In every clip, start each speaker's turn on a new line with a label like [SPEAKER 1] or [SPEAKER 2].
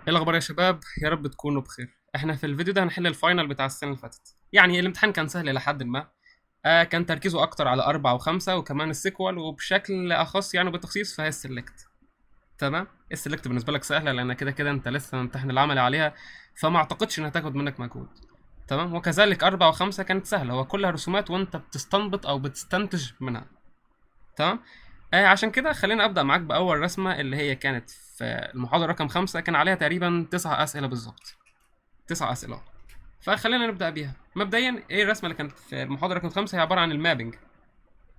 [SPEAKER 1] ايه الاخبار يا شباب؟ يا رب تكونوا بخير. احنا في الفيديو ده هنحل الفاينل بتاع السنه اللي فاتت. يعني الامتحان كان سهل الى حد ما. كان تركيزه اكتر على 4 و5 وكمان السيكوال، وبشكل اخص يعني بالتخصيص فهي السلكت. تمام. السلكت بالنسبه لك سهله لان كده كده انت لسه ممتحن العمل عليها، فما اعتقدش انها تاخد منك مجهود. تمام. وكذلك 4 و5 كانت سهله، هو كلها رسومات وانت بتستنبط او بتستنتج منها. تمام. عشان كده خلينا ابدا معاك باول رسمه اللي هي كانت في المحاضره رقم 5، كان عليها تقريبا 9 اسئله بالظبط. 9 اسئله. فخلينا نبدا بيها. مبدئيا ايه الرسمه اللي كانت في المحاضره رقم 5؟ هي عباره عن المابنج.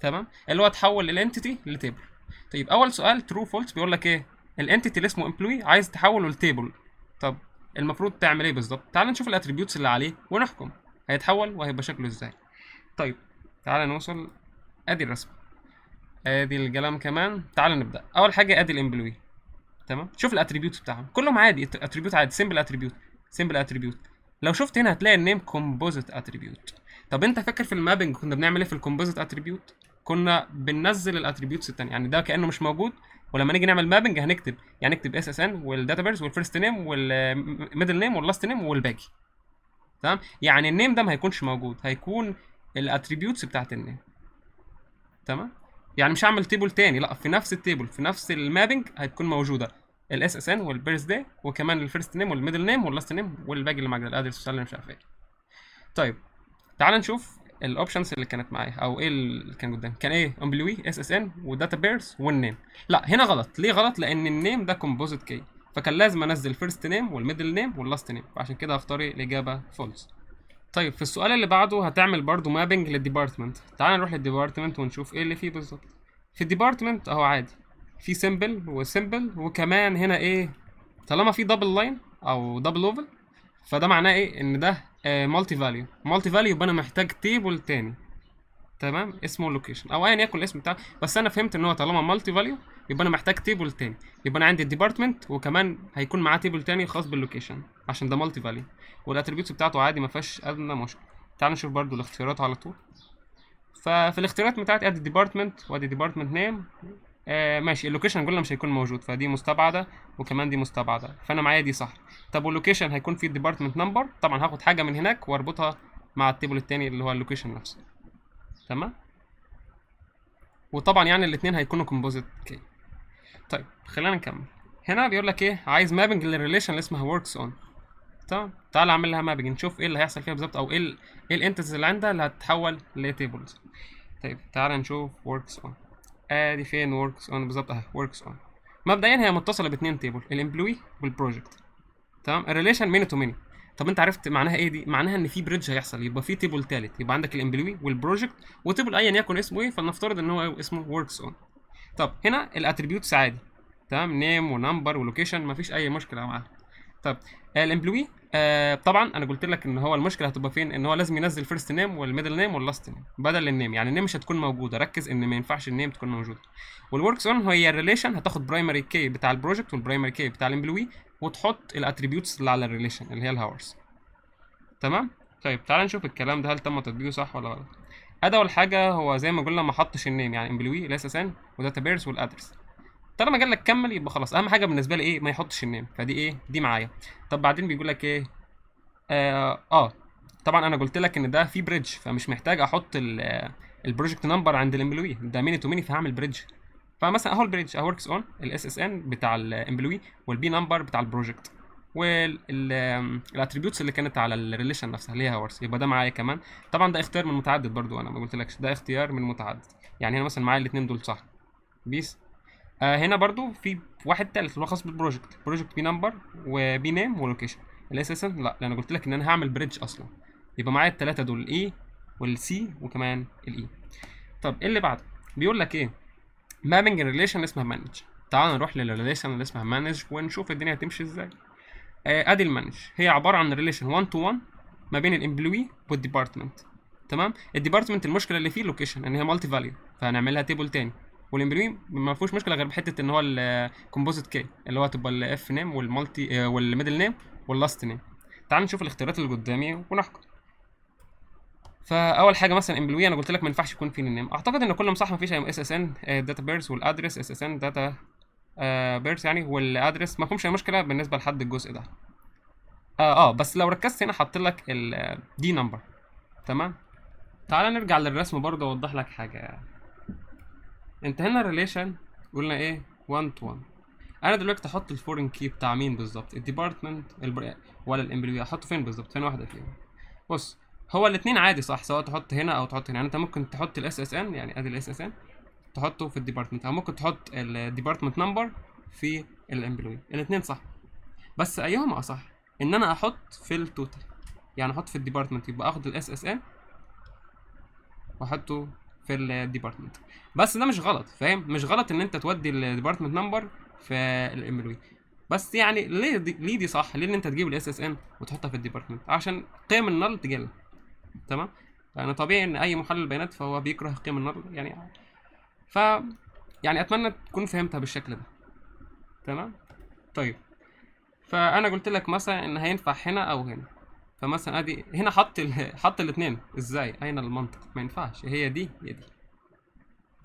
[SPEAKER 1] تمام. اللي هو تحول الانتيتي لتيبل. طيب اول سؤال ترو فولس بيقول لك ايه؟ الانتيتي اللي اسمه امبلوي عايز تحوله لتيبل. طب المفروض تعمل ايه بالظبط؟ تعال نشوف الاتريبيوتس اللي عليه ونحكم هيتحول وهيبقى شكله ازاي. طيب تعال نوصل. ادي الرسمه، ادي القلم كمان. تعال نبدا. اول حاجه ادي الامبلوي. تمام. شوف الاتريبيوتس بتاعهم كلهم عادي، اتريبيوت عادي، سمبل اتريبيوت. سمبل اتريبيوت. لو شفت هنا هتلاقي النيم كومبوزيت اتريبيوت. طب انت فاكر في المابنج كنا بنعمل ايه في الكومبوزيت اتريبيوت؟ كنا بننزل الاتريبيوتس الثانيه، يعني ده كانه مش موجود. ولما نيجي نعمل مابنج هنكتب، يعني نكتب اس اس ان والداتابيرز والفيرست نيم والميدل نيم واللاست نيم والباقي. تمام. يعني النيم ده ما هيكونش موجود، هيكون الاتريبيوتس بتاعت النيم. تمام. يعني مش هعمل تيبل تاني، لا، في نفس التيبل في نفس المابنج هتكون موجوده الاس اس ان والبيرث داي وكمان الفيرست نيم والميدل نيم واللاست نيم والباقي اللي معاك ده الادرس والسالري مش عارف ايه. طيب تعال نشوف الاوبشنز اللي كانت معايا او ايه اللي كان قدام. كان ايه؟ امبلوي، اس اس ان وداتا بيرز والنيم. لا هنا غلط. ليه غلط؟ لان النيم ده كومبوزيت كي، فكان لازم انزل فيرست نيم والميدل نيم واللاست نيم، فعشان كده هختار الاجابه فولس. طيب في السؤال اللي بعده هتعمل برضو مابنج للديبارتمنت. تعال نروح للديبارتمنت ونشوف ايه اللي فيه بالظبط. في الديبارتمنت اهو عادي، في سيمبل وسيمبل وكمان هنا ايه؟ طالما في دبل لاين او دبل اوفل فده معناه ايه؟ ان ده مالتي فاليو. مالتي فاليو يبقى انا محتاج تيبل تاني. تمام. اسمه لوكيشن او ايا يكن الاسم بتاعه، بس انا فهمت ان هو طالما مالتي فاليو يبقى انا محتاج تيبل تاني. يبقى انا عندي الديبارتمنت وكمان هيكون معاه تيبل تاني خاص باللوكيشن عشان ده مالتي فاليو. والاتريبيوتس بتاعته عادي ما فيهاش ادنى مشكله. تعال نشوف برضو الاختيارات على طول. ففي الاختيارات بتاعتي ادي ديبارتمنت وادي ديبارتمنت نيم. ماشي. اللوكيشن قلنا مش هيكون موجود فدي مستبعده، وكمان دي مستبعده، فانا معايا دي صح. طب واللوكيشن هيكون فيه الديبارتمنت نمبر، طبعا هاخد حاجه من هناك واربطها مع التيبل التاني اللي هو اللوكيشن نفسه. تمام. وطبعا يعني الاثنين هيكونوا كومبوزيت كي. طيب خلينا نكمل. هنا بيقول لك ايه؟ عايز مابنج للريليشن اللي اسمها وركس اون. تمام. تعال اعمل لها مابنج نشوف ايه اللي هيحصل فيها بالظبط، او ايه الانتيتيز اللي عندها اللي هتتحول لتيبلز. طيب تعال نشوف وركس اون. ادي فين وركس اون بالظبط؟ اهي وركس اون. مبدئيا هي متصله باثنين تيبل، الامبلوي والبروجكت. تمام. الريليشن ميني تو ميني. طب انت عرفت معناها ايه؟ دي معناها ان في بريدج هيحصل، يبقى في تيبل ثالث، يبقى عندك الامبلوي والبروجكت وتيبل ايا يكن اسمه ايه، فلنفترض ان هو اسمه وركس اون. طب هنا الاتريبيوتس عادي. تمام. نيم ونمبر ولوكيشن مفيش اي مشكله معاها. طب الامبلوي طبعا انا قلت لك ان هو المشكله هتبقى فين، ان هو لازم ينزل فيرست نيم والميدل نيم واللاست نيم بدل النيم، يعني النيم مش هتكون موجوده. ركز ان ما ينفعش النيم تكون موجوده. والوركس اون هي الريليشن، هتاخد برايمري كي بتاع البروجكت والبرايمري كي بتاع الامبلوي وتحط الاتريبيوتس اللي على الريليشن اللي هي الهاورز. تمام. طيب تعال نشوف الكلام ده هل تم تطبيقه صح ولا غلط. ادي اول حاجه، هو زي ما قلنا ما حطش النيم، يعني امبلوي الاس اس ان وداتا بيرز والادرس. طالما قال لك كمل يبقى خلاص. اهم حاجه بالنسبه لي ايه؟ ما يحطش النيم، فدي ايه؟ دي معايا. طب بعدين بيقول لك ايه؟ طبعا انا قلت لك ان ده في بريدج فمش محتاج احط البروجكت نمبر عند الامبلوي، ده ميني تو ميني فهعمل بريدج. فمثلا اهو البريدج اهو وركس اون الاس اس ان بتاع الامبلوي والبي نمبر بتاع البروجكت والاتريبيوتس اللي كانت على الريليشن نفسها اللي هي هاورز، يبقى ده معايا كمان. طبعا ده اختيار من متعدد برضو، انا ما قلتلكش ده اختيار من متعدد. يعني هنا مثلا معايا الاثنين دول صح. بيس. هنا برضو في واحد تالت اللي هو خاص بالبروجكت، بروجكت بي نمبر وبي نيم ولوكيشن. الاساسا لا، لان قلت لك ان انا هعمل بريدج اصلا. يبقى معايا الثلاثه دول الاي والسي وكمان الاي. طب ايه اللي بعده؟ بيقول لك ايه؟ مابنج ريليشن اسمها مانج. تعال نروح للريليشن اللي اسمها مانج ونشوف الدنيا هتمشي ازاي. ادي المانج هي عباره عن ريليشن 1 تو 1 ما بين الامبلوي والديبارتمنت. تمام. الديبارتمنت المشكله اللي فيه لوكيشن ان هي مالتي فاليو فهنعملها تيبل تاني. والامبلوي ما فيهوش مشكله غير بحته ان هو الكومبوزيت كي اللي هو تبقى الاف نيم والمالتي والميدل نيم واللاست نيم. تعال نشوف الاختيارات اللي قدامي ونحكم. فاول حاجه مثلا امبلوي انا قلت لك ما ينفعش يكون فيه النيم، اعتقد ان كلهم صح، ما فيش اس اس ان داتا بيرز والادرس اس اس ان داتا بيرث يعني والادرس ما فيهمش اي مشكله بالنسبه لحد الجزء ده. بس لو ركزت هنا حط لك دي نمبر. تمام. تعال نرجع للرسم برضه اوضح لك حاجه. انت هنا ريليشن قلنا ايه 1 to 1. انا دلوقتي احط الفورين كي بتاع مين بالظبط؟ الديبارتمنت ولا الامبلوي؟ احطه فين بالظبط؟ فين واحده فيهم؟ بص، هو الاثنين عادي صح، سواء تحط هنا او تحط هنا. يعني انت ممكن تحط الاس اس ان، يعني ادي الاس اس ان تحطه في الديبارتمنت، او ممكن تحط الديبارتمنت نمبر في الامبلوي. الاثنين صح، بس ايهما اصح؟ ان انا احط في التوتال، يعني احط في الديبارتمنت، يبقى اخد الاس اس ان واحطه في الديبارتمنت. بس ده مش غلط، فاهم؟ مش غلط ان انت تودي الديبارتمنت نمبر في الامبلوي. بس يعني ليه دي صح؟ ليه ان انت تجيب الاس اس ان وتحطها في الديبارتمنت؟ عشان قيم النل تقل. تمام. يعني طبيعي ان اي محلل بيانات فهو بيكره قيم النل يعني. ف يعني اتمنى تكون فهمتها بالشكل ده. تمام. طيب، فانا قلت لك مثلا ان هينفع هنا او هنا. فمثلا ادي هنا حط الاثنين. ازاي؟ اين المنطق؟ ما ينفعش، هي دي هي دي.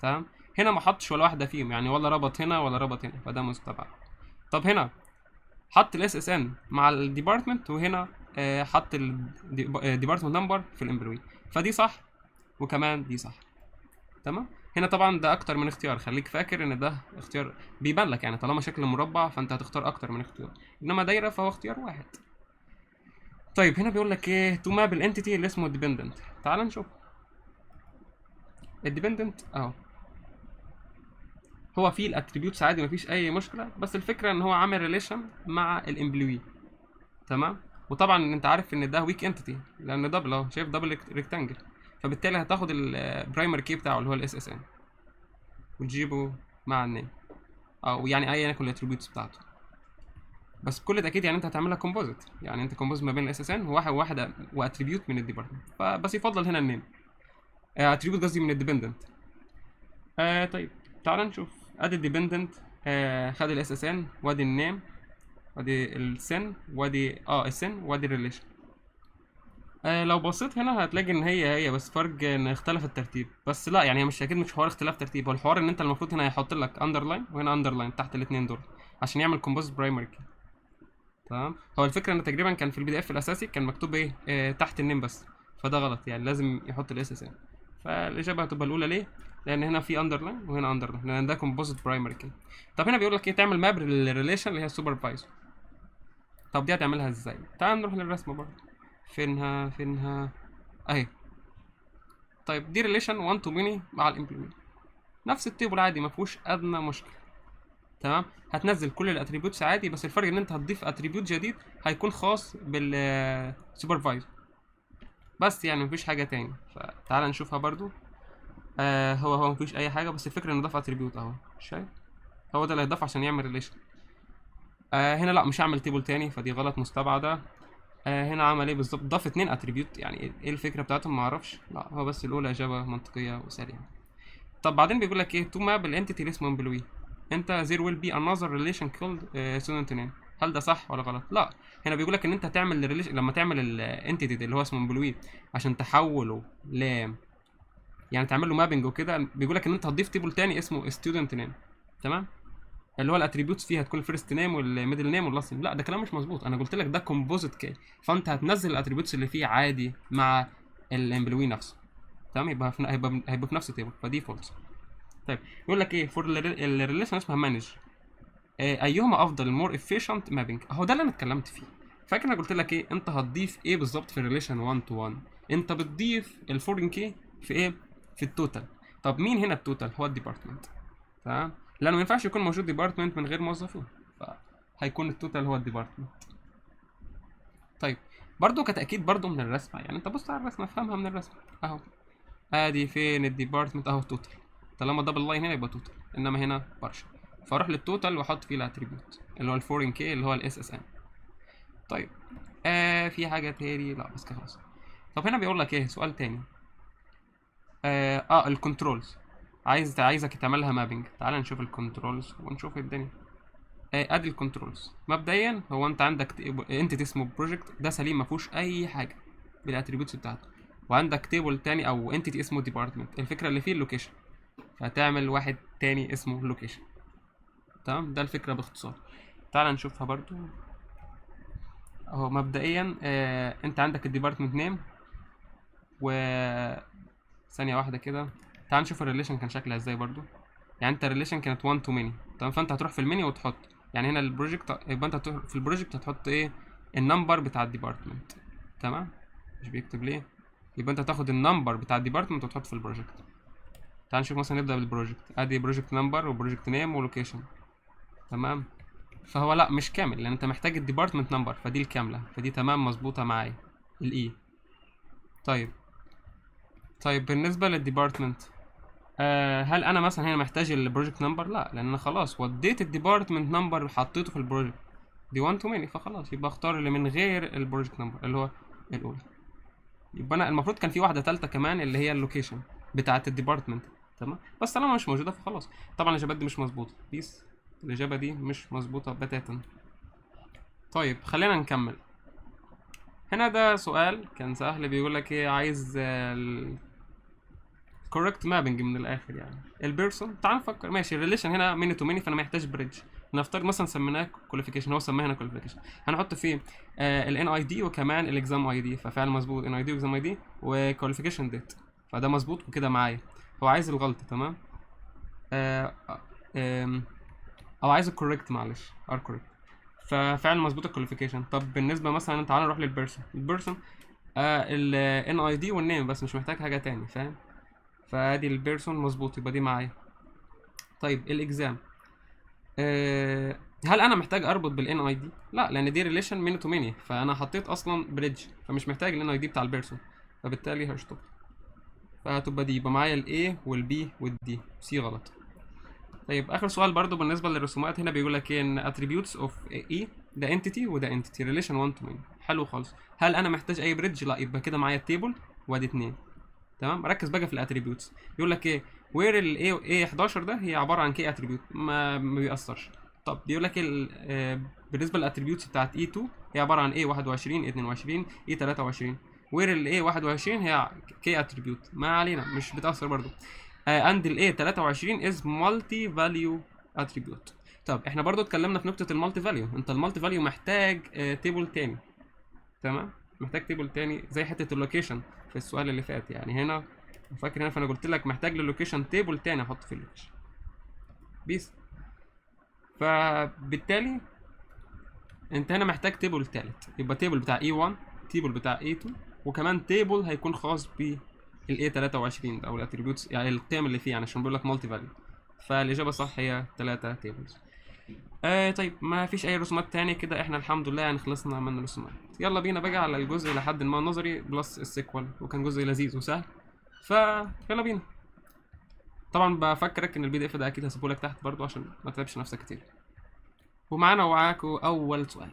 [SPEAKER 1] تمام. هنا ما حطش ولا واحده فيهم، يعني ولا ربط هنا ولا ربط هنا، فده مستبعد. طب هنا حط الاس اس ان مع الديبارتمنت، وهنا حط الديبارتمنت نمبر في الامبلوي، فدي صح وكمان دي صح. تمام. هنا طبعا ده اكتر من اختيار، خليك فاكر ان ده اختيار بيبان لك، يعني طالما شكل مربع فانت هتختار اكتر من اختيار، انما دايره فهو اختيار واحد. طيب هنا بيقول لك ايه؟ تو ماب الانتيتي اللي اسمه ديبندنت. تعال نشوف الديبندنت اهو. هو فيه الاتريبيوتس عادي مفيش اي مشكله، بس الفكره ان هو عامل ريليشن مع الامبلوي. تمام. وطبعا انت عارف ان ده ويك انتيتي لان دبل اهو، شايف دبل ريكتانجل، فبالتالي هتاخد البرايمري كي بتاعه اللي هو الاس اس ان وتجيبه مع النيم، او يعني ايا يكن الاتريبيوتس بتاعته. بس بكل تاكيد يعني انت هتعملها كومبوزيت، يعني انت كومبوزيت ما بين الاس اس ان وواحد واتريبيوت من الديبارتمنت، فبس يفضل هنا النيم. اتريبيوت قصدي من الديبندنت. طيب تعال نشوف. ادي الديبندنت، خد الاس اس ان وادي النيم وادي السن وادي السن وادي الريليشن. لو بصيت هنا هتلاقي ان هي بس فرق ان اختلف الترتيب. بس لا يعني هي مش اكيد مش حوار اختلاف ترتيب، هو الحوار ان انت المفروض هنا يحط لك اندرلاين وهنا اندرلاين تحت الاثنين دول عشان يعمل كومبوزيت برايمري كي. تمام. هو الفكره ان تقريبا كان في البي دي اف الاساسي كان مكتوب ايه تحت النيم بس، فده غلط، يعني لازم يحط الاس اس ان. فالاجابه هتبقى الاولى ليه؟ لان هنا في اندرلاين وهنا اندرلاين، لان ده كومبوزيت برايمري كي. طب هنا بيقول لك ايه؟ تعمل ماب للريليشن اللي هي السوبرفايزر. طب دي هتعملها ازاي؟ تعال نروح للرسمه برضه. فينها اهي. طيب دي ريليشن 1 تو ماني مع الامبلوي، نفس التيبل عادي ما فيهوش ادنى مشكله. تمام. هتنزل كل الاتريبيوتس عادي، بس الفرق ان انت هتضيف اتريبيوت جديد هيكون خاص بالسوبرفايزر بس، يعني مفيش حاجه تاني. فتعال نشوفها برضو. هو مفيش اي حاجه، بس الفكره انه ضاف اتريبيوت اهو، شايف؟ هو ده اللي هيضاف عشان يعمل ريليشن. هنا لا مش هعمل تيبل تاني، فدي غلط مستبعده. هنا عمل ايه بالظبط؟ ضاف 2 اتريبيوت، يعني ايه الفكره بتاعتهم ما اعرفش. لا هو بس الاولى اجابه منطقيه وسريعه. طب بعدين بيقول لك ايه؟ تو ماب الانتيتي اللي اسمه امبلوي، انت there will be another relation called student name. هل ده صح ولا غلط؟ لا. هنا بيقول لك ان انت تعمل الريليشن لما تعمل الانتيتي اللي هو اسمه امبلوي عشان تحوله يعني تعمل له مابنج وكده، بيقول لك ان انت هتضيف تيبل تاني اسمه student name. تمام. اللي هو الاتريبيوتس فيها هتكون الفيرست نيم والميدل نيم واللاست نيم. لا ده كلام مش مظبوط، انا قلت لك ده كومبوزيت كي، فانت هتنزل الاتريبيوتس اللي فيه عادي مع الامبلوي نفسه. تمام. هيبقى في نفس التيبل، فدي فولس. طيب يقول لك ايه؟ فور الريليشن اسمها مانج، ايهما افضل المور افيشنت مابنج. اهو ده اللي انا اتكلمت فيه. فاكر انا قلت لك ايه؟ انت هتضيف ايه بالظبط في الريليشن 1 تو 1؟ انت بتضيف الفورين كي في ايه؟ في التوتال. طب مين هنا التوتال؟ هو الديبارتمنت. تمام. لانه ما ينفعش يكون موجود ديبارتمنت من غير موظفين، فهيكون التوتال هو الديبارتمنت. طيب برضو كتاكيد برضو من الرسمه، يعني انت بص على الرسمه افهمها من الرسمه اهو. ادي فين الديبارتمنت اهو توتال، طالما دبل لاين هنا يبقى توتال، انما هنا بارشل، فاروح للتوتال واحط فيه الاتريبيوت اللي هو الفورين كي اللي هو الاس اس ان. طيب في حاجه تاني؟ لا بس كده خلاص. طب هنا بيقول لك ايه؟ سؤال تاني. الكنترولز، عايزك تعملها مابنج. تعال نشوف الكنترولز ونشوف الدنيا. ادي الكنترولز. مبدئيا هو انت عندك انتيتي اسمه بروجكت، ده سليم ما فيهوش اي حاجه بالاتريبيوتس بتاعته. وعندك تيبل تاني او انتيتي اسمه ديبارتمنت، الفكره اللي فيه اللوكيشن، فهتعمل واحد تاني اسمه لوكيشن. تمام، ده الفكره باختصار. تعال نشوفها برضو اهو. مبدئيا انت عندك الديبارتمنت نيم، و ثانيه واحده كده، تعال نشوف الريليشن كان شكلها ازاي برضو. يعني انت الريليشن كانت 1 تو ماني، تمام، فانت هتروح في المنيو وتحط، يعني هنا البروجكت، يبقى انت هتروح في البروجكت هتحط ايه؟ النمبر بتاع الديبارتمنت. تمام، مش بيكتب ليه؟ يبقى انت هتاخد النمبر بتاع الديبارتمنت وتحط في البروجكت. تعال نشوف مثلا، نبدا بالبروجكت، ادي بروجكت نمبر وبروجكت نيم ولوكيشن. تمام، فهو لا مش كامل، لان انت محتاج الديبارتمنت نمبر، فدي الكامله، فدي تمام مظبوطه معايا الاي. طيب، بالنسبه للديبارتمنت، هل انا مثلا هنا محتاج البروجكت نمبر؟ لا، لان انا خلاص وديت الديبارتمنت نمبر حطيته في البروجكت، دي 1 تو ماني، فخلاص يبقى اختار اللي من غير البروجكت نمبر اللي هو الاولى. يبقى انا المفروض كان في واحده ثالثه كمان اللي هي اللوكيشن بتاعه الديبارتمنت. تمام، بس طالما مش موجوده فخلاص. طبعا الاجابات دي مش مظبوطه، بيس، الاجابه دي مش مظبوطه بتاتا. طيب خلينا نكمل. هنا ده سؤال كان سهل، بيقول لك ايه؟ عايز correct mapping من الاخر، يعني البيرسون. تعال نفكر، ماشي، الريليشن هنا ميني تو ميني، فانا محتاج بريدج. نفترض مثلا سميناه كواليفيكيشن، هو سماه هنا كواليفيكيشن، هنحط فيه الان اي دي وكمان الاكزام اي دي، ففعلا مظبوط، ان اي دي واكزام اي دي وكواليفيكيشن ديت، فده مظبوط وكده معايا. هو عايز الغلطه، تمام، آه آم، او عايز الكوريكت، معلش، ار كوريكت، ففعلا مظبوط الكواليفيكيشن. طب بالنسبه مثلا، تعال نروح للبيرسون. البيرسون الان اي دي والنيم بس، مش محتاج حاجه تاني، فاهم؟ فادي البيرسون مظبوط، يبقى دي معايا. طيب الاكزام، هل انا محتاج اربط بالان اي دي؟ لا، لان دي ريليشن ميني تو ميني، فانا حطيت اصلا بريدج، فمش محتاج الان اي دي بتاع البيرسون، فبالتالي هشطب، فهتبقى دي، يبقى معايا الاي والبي والدي، سي غلط. طيب اخر سؤال برضو بالنسبه للرسومات، هنا بيقول لك ايه؟ ان attributes of E ده entity وده entity relation 1 to many. حلو خالص. هل انا محتاج اي بريدج؟ لا، يبقى كده معايا التيبل وادي 2. تمام، ركز بقى في الاتريبيوتس. بيقول لك ايه؟ وير الاي 11 ده هي عباره عن كي اتريبيوت، ما بيأثرش. طب بيقول لك بالنسبه للاتريبيوتس بتاعت اي 2 هي عباره عن اي 21 22 اي 23. وير الاي 21 هي كي اتريبيوت، ما علينا، مش بتأثر برضو. اند الاي 23 از مالتي فاليو اتريبيوت. طب احنا برضو اتكلمنا في نقطه المالتي فاليو، انت المالتي فاليو محتاج تيبل تاني. تمام، محتاج تيبل تاني زي حته اللوكيشن في السؤال اللي فات، يعني هنا فاكر هنا، فانا قلت لك محتاج للوكيشن تيبل تاني احط في اللوكيشن، بيس. فبالتالي انت هنا محتاج تيبل تالت، يبقى تيبل بتاع E1، تيبل بتاع E2، وكمان تيبل هيكون خاص بالاي 23 ده، او الاتريبيوتس يعني القيم اللي فيه، يعني عشان بيقول لك مالتي فاليو. فالاجابه صح هي 3 تيبلز. طيب ما فيش اي رسومات تاني كده، احنا الحمد لله يعني خلصنا من الرسومات. يلا بينا بقى على الجزء لحد ما نظري بلس السيكوال، وكان جزء لذيذ وسهل، فيلا بينا. طبعا بفكرك ان البي دي اف ده اكيد هسيبه لك تحت برضو عشان ما تتعبش نفسك كتير. ومعانا ومعاكم اول سؤال.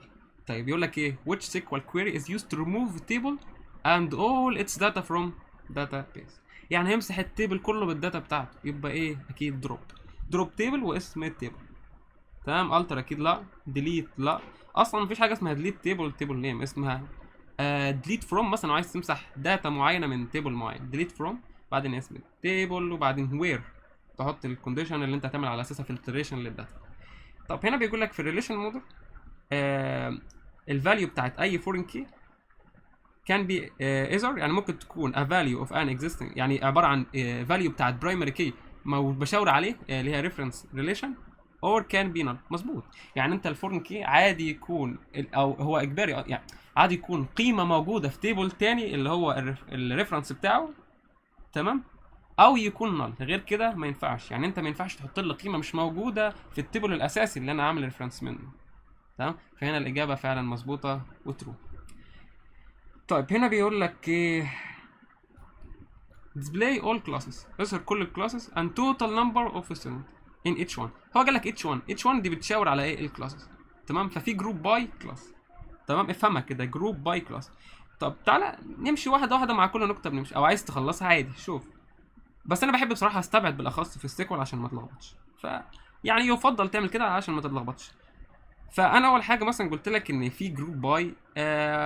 [SPEAKER 1] طيب يقول لك ايه؟ which SQL query is used to remove table and all its data from database. يعني هيمسح التيبل كله بالداتا بتاعته، يبقى ايه؟ اكيد دروب تيبل واسم التيبل. تمام، التر اكيد لا، ديليت لا، اصلا مفيش حاجه اسمها ديليت تيبل نيم، اسمها ديليت فروم. مثلا عايز تمسح داتا معينه من تيبل معين، ديليت فروم، بعدين اسم التيبل، وبعدين وير، تحط الكونديشن اللي انت هتعمل على اساسها فلتريشن للداتا. طب هنا بيقول لك في الريليشن موديل الفاليو بتاعت اي فورين كي كان بي ايزر، يعني ممكن تكون a value of an existing، يعني عباره عن value بتاعت برايمري كي بشاور عليه اللي هي ريفرنس ريليشن، اور كان بي نل. مظبوط، يعني انت الفورن كي عادي يكون او هو اجباري، يعني عادي يكون قيمه موجوده في تيبل تاني اللي هو الريفرنس بتاعه، تمام، او يكون نل. غير كده ما ينفعش، يعني انت ما ينفعش تحط لي قيمه مش موجوده في التيبل الاساسي اللي انا عامل ريفرنس منه. تمام، فهنا الاجابه فعلا مظبوطه وترو. طيب هنا بيقول لك ايه؟ display all classes، اظهر كل الكلاسز and total number of students in each one. هو قال لك each one دي بتشاور على ايه؟ الكلاسز. تمام، ففي جروب باي كلاس. تمام، افهمها كده، جروب باي كلاس. طب تعالى نمشي واحده واحده مع كل نقطه بنمشي، او عايز تخلصها عادي شوف، بس انا بحب بصراحه استبعد بالاخص في السيكوال عشان ما تلخبطش، يعني يفضل تعمل كده عشان ما تتلخبطش. فانا اول حاجه مثلا قلت لك ان في جروب باي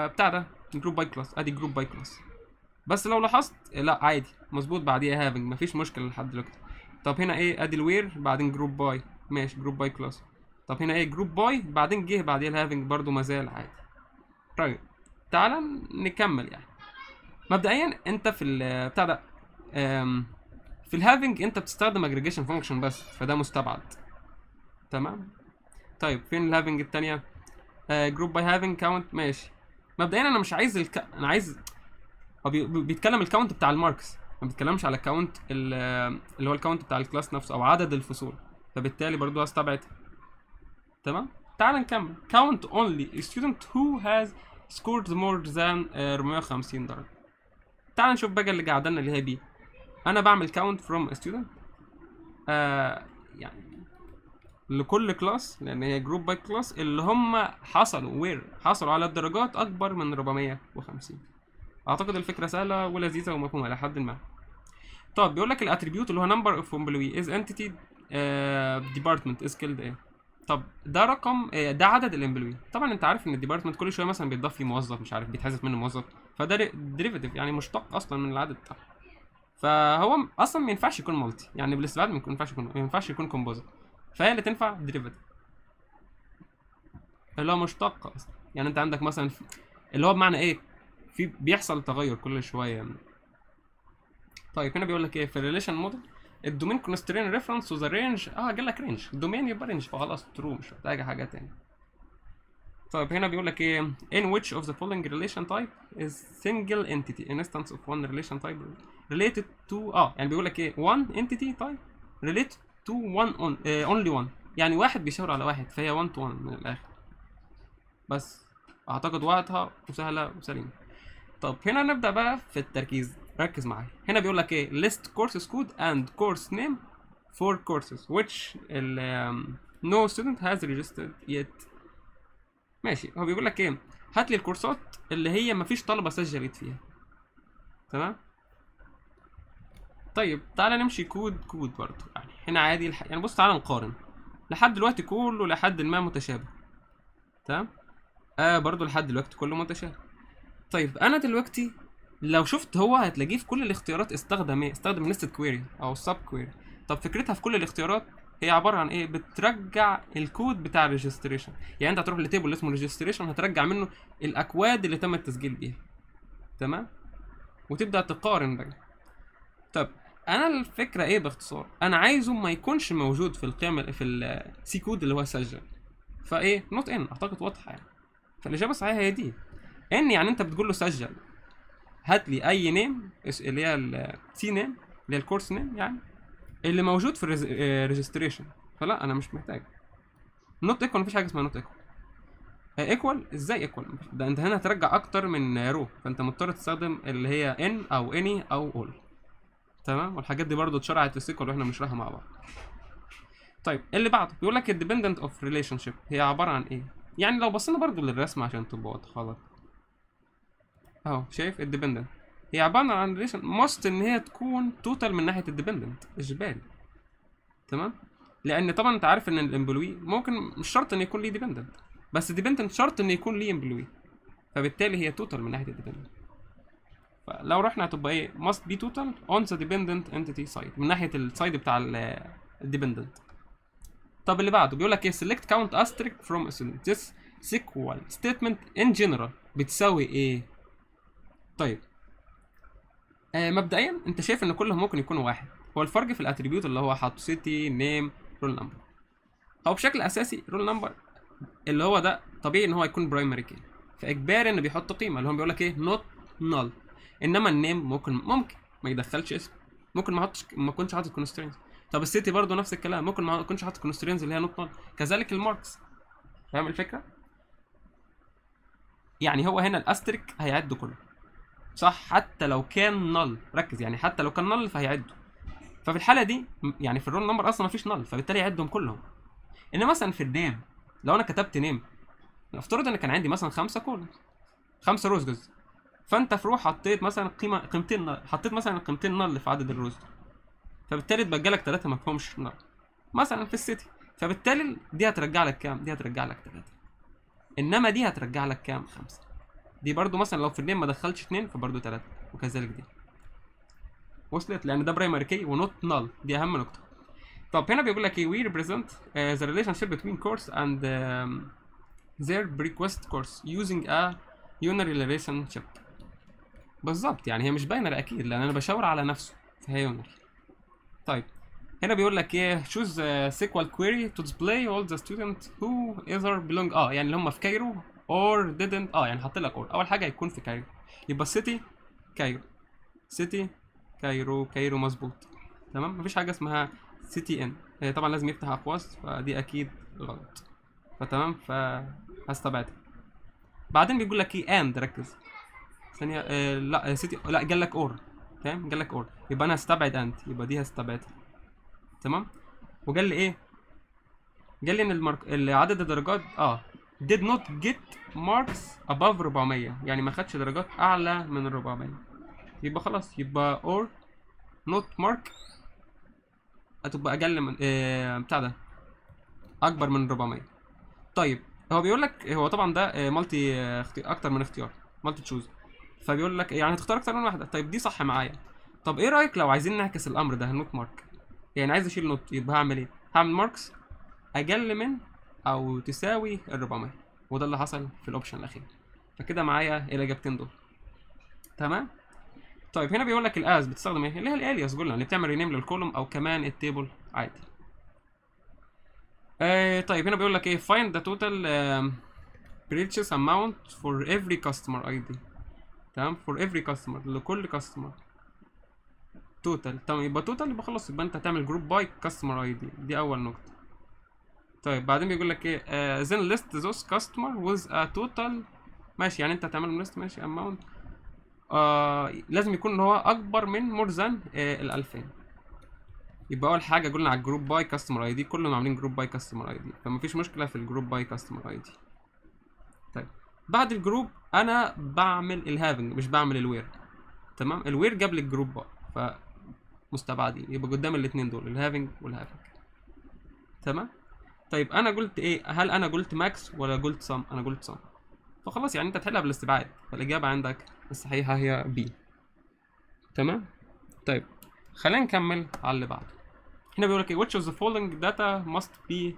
[SPEAKER 1] بتاع ده، جروب باي كلاس، ادي جروب باي كلاس. بس لو لاحظت لا عادي مظبوط بعديها هافنج، مفيش مشكله لحد دلوقتي. طب هنا ايه؟ ادي الوير بعدين جروب باي، ماشي، جروب باي كلاس. طب هنا ايه جروب باي، بعدين جه بعديها الهافنج برضو ما زال عادي. طيب تعال نكمل. يعني مبدئيا انت في بتاع ده في الهافنج انت بتستخدم اجريجيشن فانكشن بس، فده مستبعد. تمام. طيب فين الهافنج التانية؟ جروب باي هافنج كاونت، ماشي. مبدئيا انا مش عايز انا عايز، هو بيتكلم الكاونت بتاع الماركس، ما بيتكلمش على الكاونت اللي هو الكاونت بتاع الكلاس نفسه او عدد الفصول، فبالتالي برضو هستبعدها. تمام. تعال نكمل. count only a student who has scored more than 450 درجة. تعال نشوف بقى اللي قاعدنا اللي هي بي. انا بعمل count from a student يعني لكل كلاس، لان هي جروب باي كلاس، اللي هم حصلوا على الدرجات اكبر من 450. اعتقد الفكره سهله ولذيذه ومفهومه الى حد ما. طب بيقول لك الاتريبيوت اللي هو نمبر اوف امبلوي از انتيتي ديبارتمنت از كيلد ايه. طب ده رقم ده عدد الامبلوي. طبعا انت عارف ان الديبارتمنت كل شويه مثلا بيتضاف فيه موظف، مش عارف بيتحذف منه موظف، فده ديريفيتيف يعني مشتق اصلا من العدد بتاعه. فهو اصلا ما ينفعش يكون مالتي، يعني بالاستبعاد ما ينفعش يكون كومبوزيت، فهي اللي تنفع ديريفيتيف اللي هو مشتق اصلا. يعني انت عندك مثلا اللي هو بمعنى ايه، في بيحصل تغير كل شويه يعني. طيب هنا بيقول لك ايه في الريليشن موديل الدومين كونسترين ريفرنس وذا رينج. قال لك رينج، الدومين يبقى رينج، فخلاص ترو، مش محتاج حاجه تاني. طيب هنا بيقول لك ايه in which of the following relation type is single entity instance of one relation type related to يعني بيقول لك ايه one entity type related to one only one، يعني واحد بيشاور على واحد، فهي one to one من الاخر. بس اعتقد واضحه وسهله وسليمه. طب هنا نبدا بقى في التركيز، ركز معايا. هنا بيقول لك ايه list courses code and course name for courses which no student has registered yet. ماشي. هو بيقول لك ايه هات لي الكورسات اللي هي مفيش طلبه سجلت فيها. تمام. طيب تعالى نمشي كود برضه. يعني هنا عادي يعني بص تعالى نقارن. لحد دلوقتي كله لحد ما متشابه. تمام. برضه لحد دلوقتي كله متشابه. طيب انا دلوقتي لو شفت هو هتلاقيه في كل الاختيارات استخدم نستد كويري او سب كويري. طب فكرتها في كل الاختيارات هي عباره عن ايه، بترجع الكود بتاع الريجستريشن. يعني انت هتروح لتيبل اللي اسمه ريجستريشن، هترجع منه الاكواد اللي تم التسجيل بيها. تمام. وتبدا تقارن بقى. طب انا الفكره ايه باختصار، انا عايزه ما يكونش موجود في القيم في السي كود اللي هو سجل، فايه نوت ان. اعتقد واضحه يعني. فالاجابه الصحيحه هي دي ان. يعني انت بتقول له سجل هات لي اي نيم اللي هي السي نيم اللي هي الكورس نيم يعني اللي موجود في الريجستريشن. فلا انا مش محتاج نوت ايكوال. مفيش حاجه اسمها نوت ايكوال. ايكوال ازاي ايكوال؟ ده انت هنا هترجع اكتر من رو، فانت مضطر تستخدم اللي هي ان او اني او اول. تمام. والحاجات دي برضو اتشرحت في السيكوال واحنا بنشرحها مع بعض. طيب اللي بعده بيقول لك الديبندنت اوف ريليشن شيب هي عباره عن ايه. يعني لو بصينا برضو للرسمه عشان تبقى واضحه اهو، شايف الديبندنت هي عباره عن ريليشن ماست ان هي تكون توتال من ناحيه الديبندنت اجباري. تمام. لان طبعا انت عارف ان الامبلوي ممكن مش شرط ان يكون ليه ديبندنت، بس الديبندنت شرط ان يكون ليه امبلوي، فبالتالي هي توتال من ناحيه الديبندنت. فلو رحنا هتبقى ايه must be total on the dependent entity side من ناحيه السايد بتاع الديبندنت. طب اللي بعده بيقول لك ايه select count asterisk from a student. this SQL statement in general بتساوي ايه. طيب مبدئيا انت شايف ان كلهم ممكن يكونوا واحد. هو الفرق في الاتريبيوت اللي هو حاطه سيتي نيم رول نمبر. او بشكل اساسي رول نمبر اللي هو ده طبيعي ان هو يكون برايمري كي، فاجباري انه بيحط قيمه اللي هو بيقول لك ايه نوت نال. انما النيم ممكن ما يدخلش اسم، ممكن ما يكونش حاطط كونسترينز. طب السيتي برضه نفس الكلام، ممكن ما يكونش حاطط كونسترينز اللي هي نوت نال. كذلك الماركس. فاهم الفكره؟ يعني هو هنا الاستريك هيعد كله صح حتى لو كان نال. ركز يعني حتى لو كان نال فهيعده. ففي الحاله دي يعني في الرول نمبر اصلا مفيش نال، فبالتالي يعدهم كلهم. ان مثلا في النيم لو انا كتبت نيم، نفترض ان كان عندي مثلا 5 كولمز 5 روز جزء، فانت في روح حطيت مثلا قيمتين نال، حطيت مثلا قيمتين نال في عدد الروز، فبالتالي اتبقى لك 3 ما فيهمش نال مثلا في السيتي، فبالتالي دي هترجع لك كام؟ دي هترجع لك 3. انما دي هترجع لك كام؟ 5. دي برضو مثلا لو في النيم ما دخلتش 2 فبرضو 3 وكذلك دي. وصلت؟ لان ده برايمري كي ونوت نال، دي اهم نقطه. طب هنا بيقول لك ايه we represent the relationship between course and their request course using a unary relationship. بالظبط، يعني هي مش باينري اكيد لان انا بشاور على نفسه فهي يونري. طيب هنا بيقول لك ايه choose a SQL query to display all the students who either belong يعني اللي هم في كايرو or didn't يعني حاطط لك or اول حاجه هيكون في كايرو يبقى city كايرو city كايرو مظبوط تمام. مفيش حاجه اسمها city in، طبعا لازم يفتح اقواس فدي اكيد غلط فتمام فهستبعدها. بعدين بيقول لك ايه and ركز ثانيه لا city لا قال لك or فاهم قال لك or يبقى انا هستبعد and يبقى دي هستبعدها تمام. وقال لي ايه قال لي ان عدد الدرجات did not get marks above 400 يعني ما خدش درجات اعلى من 400 يبقى خلاص يبقى or not mark هتبقى اقل من بتاع ده اكبر من 400. طيب هو بيقول لك هو طبعا ده مالتي اكتر من اختيار مالتي تشوز فبيقول لك يعني تختار اكتر من واحده. طيب دي صح معايا. طب ايه رايك لو عايزين نعكس الامر ده نوت مارك يعني عايز اشيل نوت يبقى هعمل ايه؟ هعمل ماركس اقل من او تساوي ال 400 وده اللي حصل في الاوبشن الاخير فكده معايا الاجابتين دول تمام. طيب هنا بيقول لك الاز بتستخدم ايه اللي هي الالياس قلنا اللي بتعمل رينيم للكولوم او كمان التيبل عادي. طيب هنا بيقول لك ايه find the total purchase amount for every customer ID تمام for every customer لكل كاستمر توتال تمام يبقى توتال يبقى خلاص يبقى انت هتعمل جروب باي كاستمر اي دي اول نقطه. طيب بعدين بيقول لك ايه then list those customer with a total ماشي يعني انت هتعمل ليست ماشي amount لازم يكون ان هو اكبر من مور ذان ال 2000 يبقى اول حاجه قلنا على الجروب باي كاستمر اي دي كلهم عاملين جروب باي كاستمر اي دي فمفيش مشكله في الجروب باي كاستمر اي دي. طيب بعد الجروب انا بعمل الهافنج مش بعمل الوير تمام. الوير جاب لي الجروب باي فمستبعدين يبقى قدام الاثنين دول الهافنج والهافنج تمام. طيب انا قلت ايه هل انا قلت ماكس ولا قلت سم؟ انا قلت سم فخلاص يعني انت تحلها بالاستبعاد فالاجابه عندك الصحيحه هي بي تمام. طيب خلينا نكمل على اللي بعده. هنا بيقول لك ايه which of the following data must be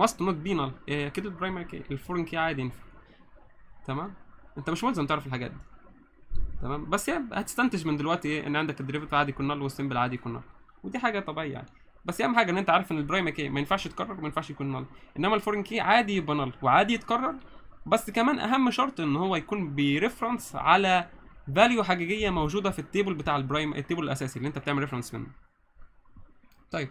[SPEAKER 1] must not be null اكيد البرايمري كي الفورين كي عادي ينفع تمام. انت مش ملزم تعرف الحاجات دي تمام بس يعني هتستنتج من دلوقتي ايه ان عندك الديريفيتيف عادي يكون نل والسمبل عادي يكون نل ودي حاجه طبيعيه يعني. بس اهم حاجه ان انت عارف ان البرايمري كي ما ينفعش يتكرر وما ينفعش يكون نل انما الفورين كي عادي يبقى نل وعادي يتكرر بس كمان اهم شرط ان هو يكون بريفرنس على فاليو حقيقيه موجوده في التيبل بتاع التيبل الاساسي اللي انت بتعمل ريفرنس منه. طيب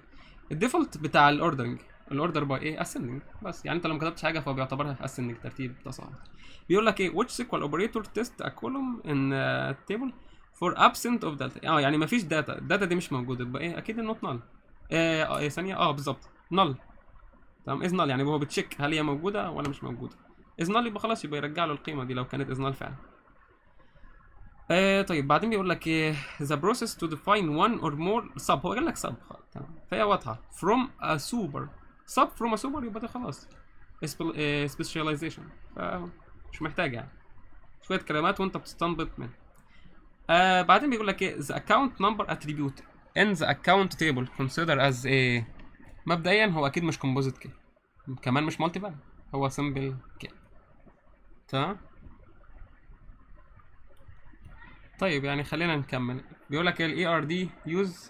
[SPEAKER 1] الديفولت بتاع الاوردر باي ايه ascending بس يعني انت لو ما كتبتش حاجه فهو بيعتبرها ascending ترتيب تصاعد. بيقول لك ايه which SQL operator test a column in table for absent of data يعني ما فيش داتا الداتا دي مش موجوده يبقى ايه اكيد النوت نال ثانيه بالظبط نال تمام از نال يعني هو بتشيك هل هي موجوده ولا مش موجوده. از نال يبقى خلاص يبقى يرجع له القيمه دي لو كانت از نال فعلا. طيب بعدين بيقول لك ايه the process to define one or more sub هو قال لك sub تمام فهي واضحه from a super sub from a super يبقى ده خلاص specialization فمش محتاج يعني شويه كلمات وانت بتستنبط منها. بعدين بيقول لك ايه the account number attribute in the account table consider as ايه مبدئيا هو اكيد مش composite key كمان مش multi value هو simple key تمام. طيب يعني خلينا نكمل. بيقول لك الاي ار دي يوز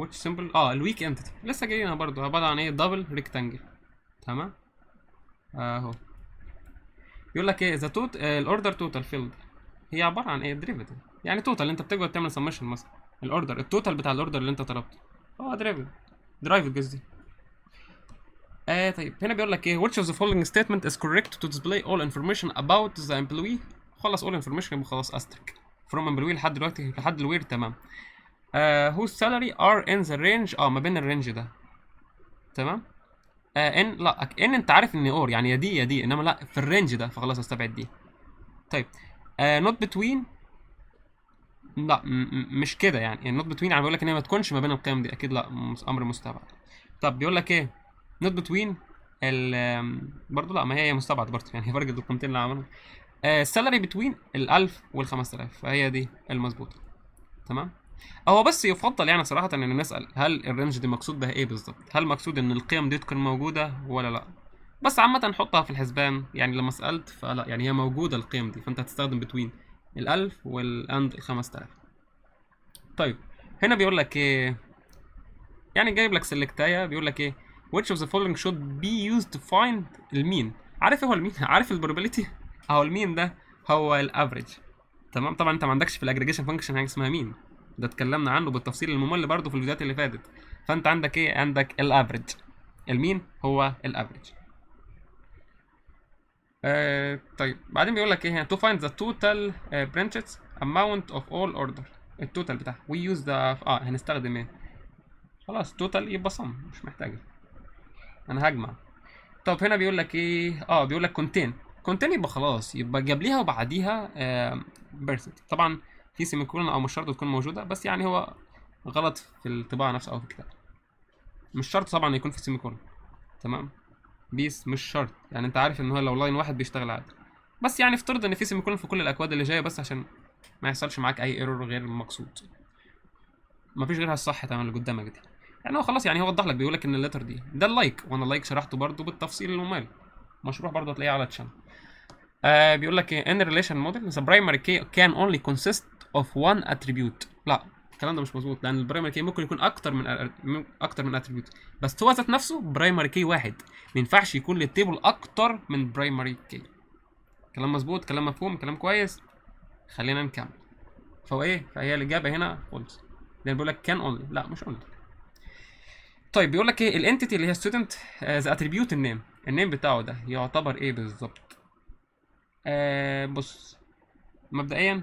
[SPEAKER 1] which symbol الويك انتيتي لسه جايينها برضو عباره عن ايه دبل ريكتانجل تمام اهو. بيقول لك ايه ذا توت الاوردر توتال فيلد هي عباره عن ايه ديريفيتيف يعني توتال انت بتقعد تعمل سمشن مثلا الاوردر التوتال بتاع الاوردر اللي انت طلبته ديريفيتيف قصدي. طيب هنا بيقول لك ايه which of the following statement is correct to display all information about the employee خلص all information يبقى خلاص استرك from employee لحد دلوقتي لحد الوير تمام. whose salary are in the range ما بين الرينج ده تمام. ان لا ان انت عارف ان اور يعني يا دي انما لا في الرينج ده فخلاص استبعد دي. طيب not between لا مش كده يعني not between يعني بيقول لك ان هي ما تكونش ما بين القيم دي اكيد لا امر مستبعد. طب بيقول لك ايه not between برضه لا ما هي مستبعد برضه يعني هي فرق القيمتين اللي عملهم. السالري بتوين ال 1000 وال 5000 فهي دي المظبوطه تمام. هو بس يفضل يعني صراحة ان نسأل هل الرينج دي مقصود بها ايه بالظبط، هل مقصود ان القيم دي تكون موجودة ولا لا. بس عامة نحطها في الحسبان، يعني لما سألت فلا، يعني هي موجودة القيم دي، فانت هتستخدم بتوين ال1000 والاند ال5000. طيب هنا بيقول لك ايه، يعني جايب لك سلكتايه بيقول لك ايه which of the following should be used to find المين. عارف ايه هو المين؟ عارف البروبابيلتي؟ اهو المين ده هو الافريج. تمام، طبعا انت ما عندكش في الاجريجيشن فانكشن حاجه اسمها مين، ده اتكلمنا عنه بالتفصيل الممل برضه في الفيديوهات اللي فاتت. فانت عندك ايه؟ عندك الافريج، المين هو الافريج. طيب بعدين بيقول لك ايه to find the total branches amount of all order، التوتال بتاعها we use the هنستخدم ايه؟ خلاص توتال يبقى صم، مش محتاجه، انا هجمع. طب هنا بيقول لك ايه؟ بيقول لك كونتين يبقى خلاص، يبقى قبليها وبعديها بيرسنت. طبعا في سيمي كولون او مش شرط تكون موجوده، بس يعني هو غلط في الطباعه نفسها او في الكتاب. مش شرط طبعا يكون في سيمي كولون، تمام. بيس مش شرط، يعني انت عارف ان هو لو لاين واحد بيشتغل عادي، بس يعني افترض ان في سيمي كولون في كل الاكواد اللي جايه، بس عشان ما يحصلش معاك اي ايرور غير المقصود. مفيش غيرها الصح تمام اللي قدامك دي. يعني هو خلاص، يعني هو وضح لك بيقول لك ان اللتر دي ده اللايك، وانا اللايك شرحته برضو بالتفصيل الممل، مشروح برضو هتلاقيه على تشانل. بيقول لك ايه in relation model the primary key can only consist of one attribute. لا الكلام ده مش مظبوط، لان البرايمري كي ممكن يكون اكتر من اتريبيوت، بس هو ذات نفسه برايمري كي واحد، ما ينفعش يكون للتيبل اكتر من برايمري كي. كلام مظبوط، كلام مفهوم، كلام كويس. خلينا نكمل. فهو ايه؟ فهي الاجابه هنا فولس، لان بيقول لك كان اونلي، لا مش اونلي. طيب بيقول لك ايه الانتيتي اللي هي ستودنت ذا اتريبيوت النيم بتاعه ده يعتبر ايه بالظبط؟ بص، مبدئيا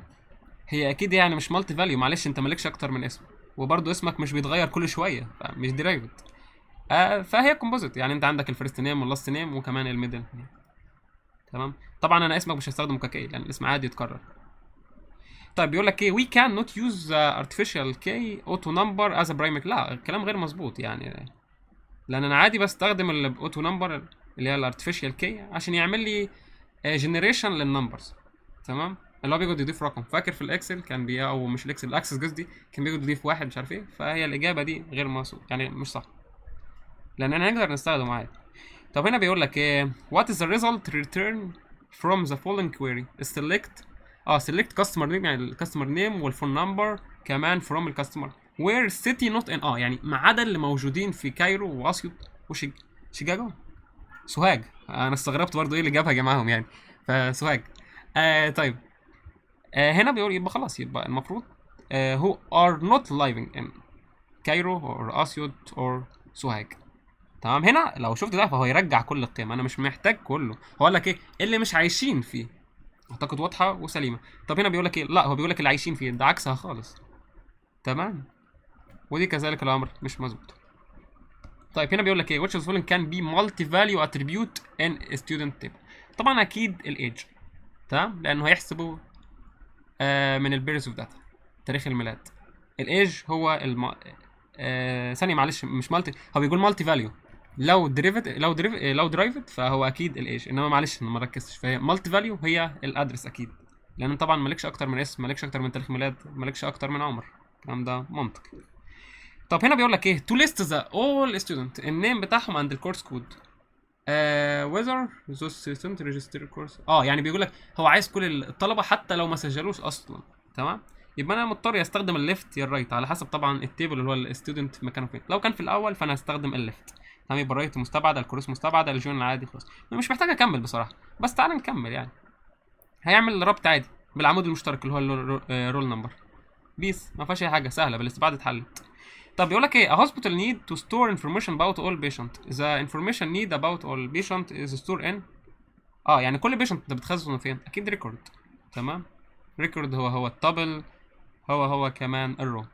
[SPEAKER 1] هي اكيد يعني مش مالتي فاليو، معلش انت مالكش اكتر من اسم، وبرضه اسمك مش بيتغير كل شويه، فمش ديرايفد. فهي كومبوزيت، يعني انت عندك الفيرست نيم واللاست نيم وكمان الميدل نيم. تمام، طبعا انا اسمك مش هستخدم ككي لان الاسم عادي يتكرر. طيب بيقول لك ايه we can not use artificial key auto number as a primary. لا الكلام غير مظبوط، يعني لان انا عادي بستخدم الاوتو نمبر اللي هي الارتفيشال كي عشان يعمل لي جنريشن للنمبرز، تمام. اللي هو بيقعد يضيف رقم، فاكر في الاكسل كان او مش الاكسل، الاكسس قصدي، كان بيقعد يضيف واحد مش عارف ايه. فهي الاجابه دي غير موثوق، يعني مش صح، لان انا نقدر نستخدمه عادي. طب هنا بيقول لك ايه what is the result return from the following query select select customer name، يعني الكاستمر نيم والفون نمبر كمان from الكاستمر where city not in يعني ما عدا اللي موجودين في كايرو واسيوط شيكاغو سوهاج. انا استغربت برضو ايه اللي جابها جمعهم يعني، فسوهاج. طيب هنا بيقول يبقى خلاص، يبقى المفروض who are not living in كايرو or اسيوط or سوهاج. تمام، هنا لو شفت ده فهو يرجع كل القيم، انا مش محتاج كله. هو قال لك ايه اللي مش عايشين فيه، اعتقد واضحه وسليمه. طب هنا بيقول لك ايه؟ لا هو بيقول لك اللي عايشين فيه، ده عكسها خالص، تمام. ودي كذلك الامر مش مظبوط. طيب هنا بيقول لك ايه which of the following can be multi value attribute in a student table. طبعا اكيد الايدج، تمام، لانه هيحسبوا من البيرز اوف داتا، تاريخ الميلاد. الايج هو ثانيه معلش، مش مالتي، هو بيقول مالتي فاليو. لو درايفد فهو اكيد الايج، انما معلش انا ما ركزتش، فهي مالتي فاليو هي الادرس اكيد، لان طبعا مالكش اكتر من اسم، مالكش اكتر من تاريخ ميلاد، مالكش اكتر من عمر. الكلام ده منطق. طب هنا بيقول لك ايه to list the all student النيم بتاعهم عند الكورس كود whether those student register course. يعني بيقول لك هو عايز كل الطلبه حتى لو ما سجلوش اصلا، تمام. يبقى انا مضطر استخدم الليفت يا الرايت على حسب طبعا التيبل اللي هو الستودنت مكانه فين. لو كان في الاول فانا هستخدم الليفت، تمام. يبقى الرايت مستبعد، الكروس مستبعد، الجون العادي خلاص. مش محتاج اكمل بصراحه، بس تعال نكمل. يعني هيعمل ربط عادي بالعمود المشترك اللي هو الرول نمبر. بيس ما فيهاش اي حاجه، سهله بالاستبعاد اتحلت. طب بيقول لك ايه a hospital need to store information about all patient the information need about all patient is stored in يعني كل بيشنت انت بتخزنه فين؟ اكيد ريكورد، تمام. ريكورد هو التابل، هو كمان الرو.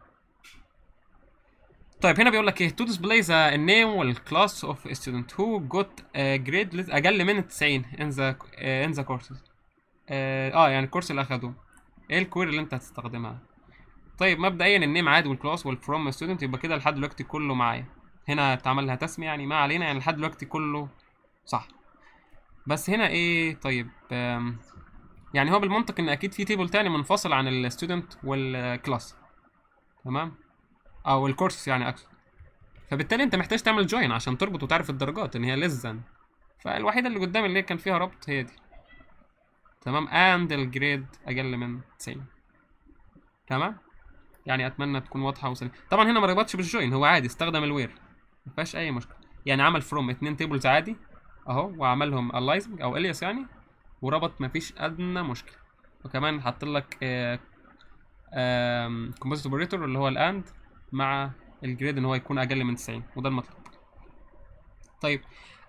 [SPEAKER 1] طيب هنا بيقول لك ايه to display the name والclass of a student who got a grade اقل من 90 in the courses. يعني الكورس اللي اخده. ايه الكويري اللي انت هتستخدمها؟ طيب مبدئيا النيم عادي والكلاس والفروم ستودنت، يبقى كده لحد دلوقتي كله معايا. هنا اتعمل لها تسميه، يعني ما علينا، يعني لحد دلوقتي كله صح. بس هنا ايه؟ طيب يعني هو بالمنطق ان اكيد في تيبل تاني منفصل عن الستودنت والكلاس، تمام، او الكورس يعني اقصد. فبالتالي انت محتاج تعمل جوين عشان تربط وتعرف الدرجات ان هي لزن. فالوحيده اللي قدام اللي كان فيها ربط هي دي. تمام، اند الجريد اقل من 90. تمام، يعني اتمنى تكون واضحه وسليمه. طبعا هنا ما ربطش بالجوين، هو عادي استخدم الوير، ما فيهاش اي مشكله. يعني عمل فروم 2 تيبلز عادي اهو، وعملهم الايزنج او الياس يعني، وربط ما فيش ادنى مشكله. وكمان حط لك كومبوزيت اوبريتور اللي هو الاند مع الجريد ان هو يكون اقل من 90، وده المطلوب. طيب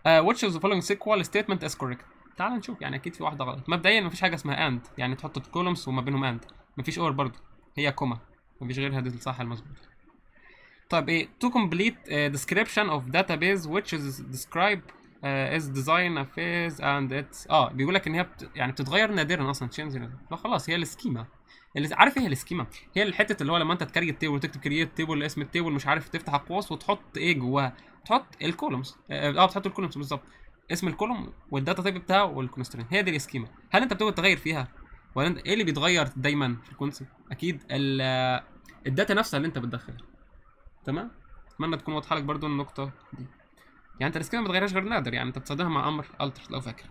[SPEAKER 1] which of the following sequel statement is correct؟ تعال نشوف، يعني اكيد في واحده غلط. مبدئيا مفيش حاجه اسمها اند، يعني تحط كولومز وما بينهم اند. مفيش اور برضه، هي كوما، مفيش غيرها، دي الصح المظبوط. طيب ايه to complete description of database which is described is design a phase and it's بيقول لك ان هي يعني بتتغير نادرا اصلا تشينج. لا خلاص، هي السكيما اللي عارف ايه. هي السكيما هي الحته اللي هو لما انت تكريت التيبل وتكتب كرييت تيبل اسم التيبل مش عارف، تفتح اقواس وتحط ايه جواها، تحط الكولومز. بتحط الكولومز بالظبط، اسم الكولوم والداتا تايب بتاعه والكونسترين. هي دي السكيما. هل انت بتقعد تغير فيها ولا انت ايه اللي بيتغير دايما في الكونسيبت؟ اكيد الداتا نفسها اللي انت بتدخلها. تمام، اتمنى تكون واضحه لك برضو النقطه دي. يعني انت السكيما ما بتغيرهاش غير نادر، يعني انت بتستخدمها مع امر التر لو فاكر.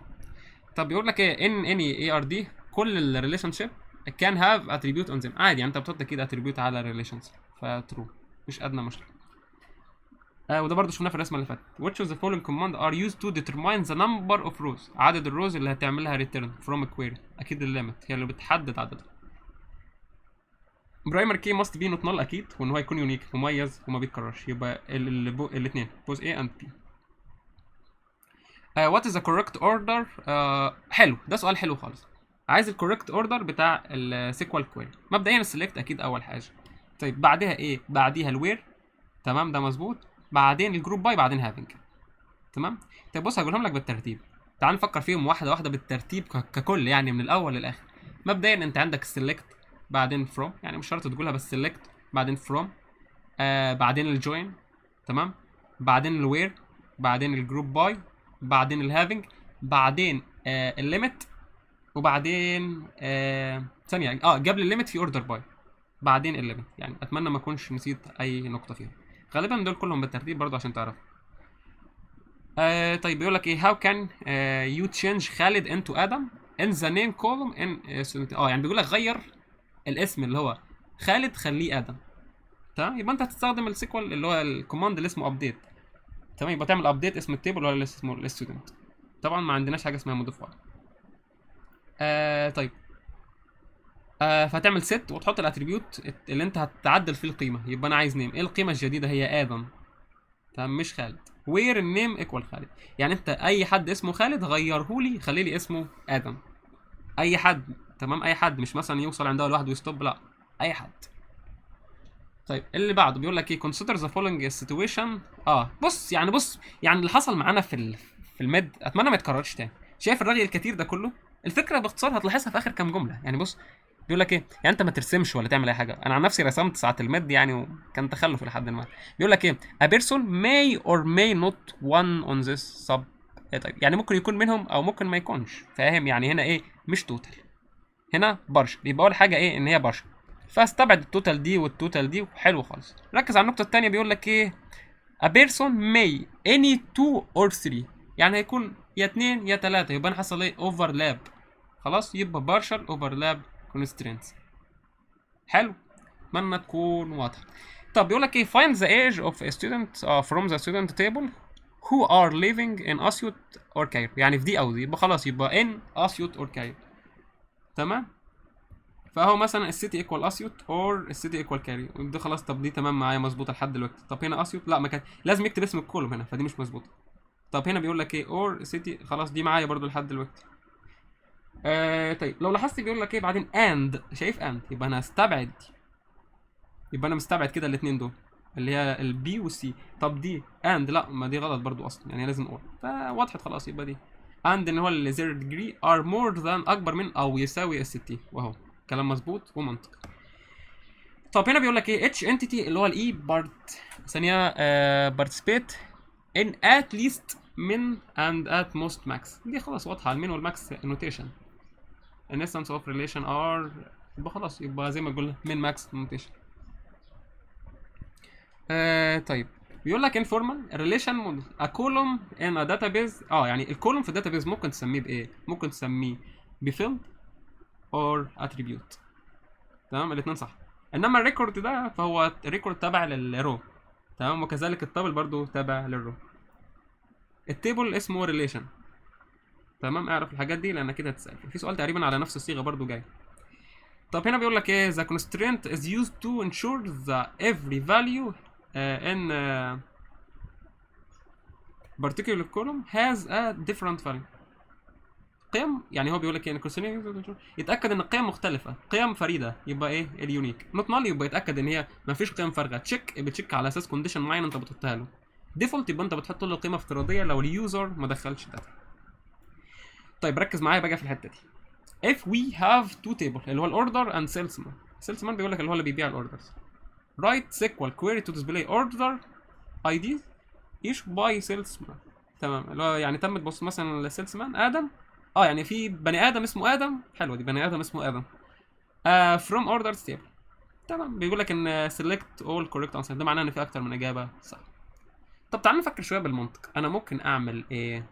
[SPEAKER 1] طب بيقول لك ايه ان اني اي ار دي كل الريليشن شيب كان هاف اتريبيوت اون ذيم. عادي، يعني انت بتحط كده اتريبيوت على الريليشنز، فترو مش ادنى مشكله. وده برضه شفناه في الرسمه اللي فاتت. which of the following command are used to determine the number of rows؟ عدد الروز اللي هتعملها return from a query. اكيد الليمت هي اللي بتحدد عددها. برايمر كي ماست بي نوت نل اكيد، وان هو يكون يونيك مميز وما بيتكررش، يبقى الاثنين بوز A and B. وات از ذا كوركت اوردر؟ حلو، ده سؤال حلو خالص. عايز الكوركت اوردر بتاع السيكوال كويري. مبدئيا السلكت اكيد اول حاجه. طيب بعدها ايه؟ بعديها الوير. تمام، ده مظبوط. بعدين الجروب باي، بعدين هافينج. تمام. طيب بص هقولهم لك بالترتيب، تعال نفكر فيهم واحده واحده بالترتيب ككل، يعني من الاول للاخر. مبدئيا انت عندك السلكت، بعدين فروم، يعني مش شرط تقولها بس سلكت، بعدين فروم، بعدين الجوين. تمام، بعدين الوير، بعدين الجروب باي، بعدين الهافينج، بعدين الليميت، وبعدين ثانيه قبل الليميت في اوردر باي، بعدين الليميت. يعني اتمنى ما اكونش نسيت اي نقطه فيهم. غالبا دول كلهم بالترتيب برضو عشان تعرف. طيب بيقول لك ايه how can you change خالد into ادم in the name column in يعني بيقول لك غير الاسم اللي هو خالد خليه ادم. تمام، يبقى انت هتستخدم السيكوال اللي هو الكوماند اللي اسمه ابديت. تمام، يبقى تعمل ابديت اسم التيبل ولا اسمه الستودنت. طبعا ما عندناش حاجه اسمها موديفاي. طيب فهتعمل ست وتحط الاتريبيوت اللي انت هتعدل فيه القيمه. يبقى انا عايز نيم، ايه القيمه الجديده؟ هي ادم. تمام، مش خالد. وير النيم ايكوال خالد، يعني انت اي حد اسمه خالد غيره لي، خلي لي اسمه ادم. اي حد. تمام، اي حد، مش مثلا يوصل عندها لوحده ويستوب، لا اي حد. طيب اللي بعده بيقول لك ايه consider the following situation. بص يعني اللي حصل معانا في الميد اتمنى ما يتكررش تاني. شايف الرغي الكتير ده كله؟ الفكره باختصار هتلاحظها في اخر كام جمله. يعني بص بيقول لك ايه، يعني انت ما ترسمش ولا تعمل اي حاجه. انا عن نفسي رسمت ساعه الميد يعني، وكان تخلف لحد ما. بيقول لك ايه a person may or may not one on this sub. طيب يعني ممكن يكون منهم او ممكن ما يكونش، فاهم؟ يعني هنا ايه، مش توتال، هنا بارشل. يبقى اول حاجه ايه، ان هي بارشل، فاستبعد التوتال دي والتوتال دي، وحلو خالص. ركز على النقطه الثانيه، بيقول لك ايه a person may any 2 or 3، يعني هيكون يا 2 يا 3. يبقى انا حصل ايه، اوفرلاب. خلاص، يبقى بارشل اوفرلاب constraints. حلو، اتمنى تكون واضحه. طب بيقول لك ايه find the age of a student from the student table who are living in Asyut or Cairo. يعني في دي او دي، يبقى خلاص يبقى in Asyut or Cairo. تمام، فهو مثلا السيتي ايكوال اسيوت اور السيتي ايكوال كاري، ودي خلاص. طب دي تمام معايا مظبوطه لحد دلوقتي. طب هنا اسيوت، لا ما كان لازم يكتب اسم الكولوم هنا، فدي مش مظبوطه. طب هنا بيقول لك ايه اور سيتي، خلاص دي معايا برضو لحد دلوقتي. طيب لو لاحظت بيقول لك ايه بعدين اند، شايف اند، يبقى انا هستبعد، يبقى انا مستبعد كده الاثنين دول اللي هي البي والسي. طب دي اند، لا ما دي غلط برضو اصلا، يعني لازم اور، فوضحت خلاص. يبقى دي اند ان هو اللي 0 ديجري ار مور ذان اكبر من او يساوي الستي، واهو كلام مظبوط ومنطق. طب هنا بيقول لك ايه اتش انتيتي اللي هو الاي بارت ثانيه بارتيسيبيت ان ات ليست من اند ات موست ماكس. دي خلاص واضحه، المين والماكس نوتيشن. الانستنس اوف ريليشن ار، يبقى خلاص يبقى زي ما قلنا من ماكس نوتيشن. طيب بيقول لك informal relation model a column in a database. يعني الكولوم في الداتابيز ممكن تسميه بايه؟ ممكن تسميه بفيلد or attribute. تمام، الاثنين صح. انما الريكورد ده فهو ريكورد تابع للرو. تمام، وكذلك التابل برضو تابع للرو. التيبل اسمه ريليشن. تمام، اعرف الحاجات دي لان كده هتسال في سؤال تقريبا على نفس الصيغه برضو جاي. طب هنا بيقول لك ايه the constraint is used to ensure that every value in particular column has a different value. قيم، يعني هو بيقول لك ايه constraint يتاكد ان القيم مختلفه، قيم فريده يبقى ايه اليونيك. نوت نال يبقى يتاكد ان هي ما فيش قيم فارغه. تشيك بتشيك على اساس كونديشن معين انت بتحطها له. ديفولت يبقى انت بتحط له قيمه افتراضيه لو اليوزر ما دخلش داتا. طيب ركز معايا بقى في الحته دي. if we have two table اللي هو الاوردر and salesman. salesman بيقول لك اللي هو اللي بيبيع الاوردرز. write SQL query to display order IDs each by salesman. تمام، اللي هو يعني تم تبص مثلا للسيلزمان ادم. يعني في بني ادم اسمه ادم. حلوه دي، بني ادم اسمه ادم. from orders table. تمام، بيقول لك ان select all correct answer. ده معناه ان في اكتر من اجابه صح. طب تعال نفكر شويه بالمنطق. انا ممكن اعمل ايه؟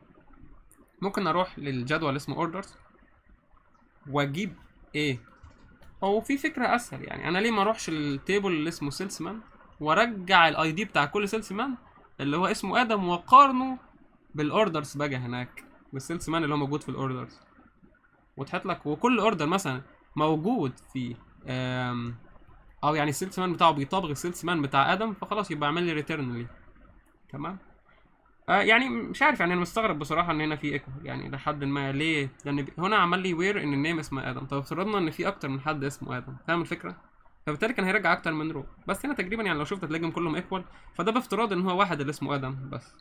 [SPEAKER 1] ممكن اروح للجدول اسمه orders واجيب ايه؟ هو في فكره اسهل. يعني انا ليه ما اروحش للتيبل اللي اسمه سيلزمان وارجع الاي دي بتاع كل سيلزمان اللي هو اسمه ادم واقارنه بالاوردرز بقى هناك، بالسيلزمان اللي هو موجود في الاوردرز، وتحط لك وكل اوردر مثلا موجود في او يعني السيلزمان بتاعه بيطابق السيلزمان بتاع ادم، فخلاص يبقى اعمل لي ريتيرن ليه. تمام. يعني مش عارف، يعني انا مستغرب بصراحه ان هنا في ايكو يعني لحد ما. ليه؟ لان هنا عمل لي وير ان النيم اسمه ادم. طب افترضنا ان في اكتر من حد اسمه ادم، فاهم الفكره؟ فبالتالي كان هيرجع اكتر من رو. بس هنا تقريبا يعني لو شفت تلاقيهم كلهم ايكوال، فده بافتراض ان هو واحد اللي اسمه ادم بس،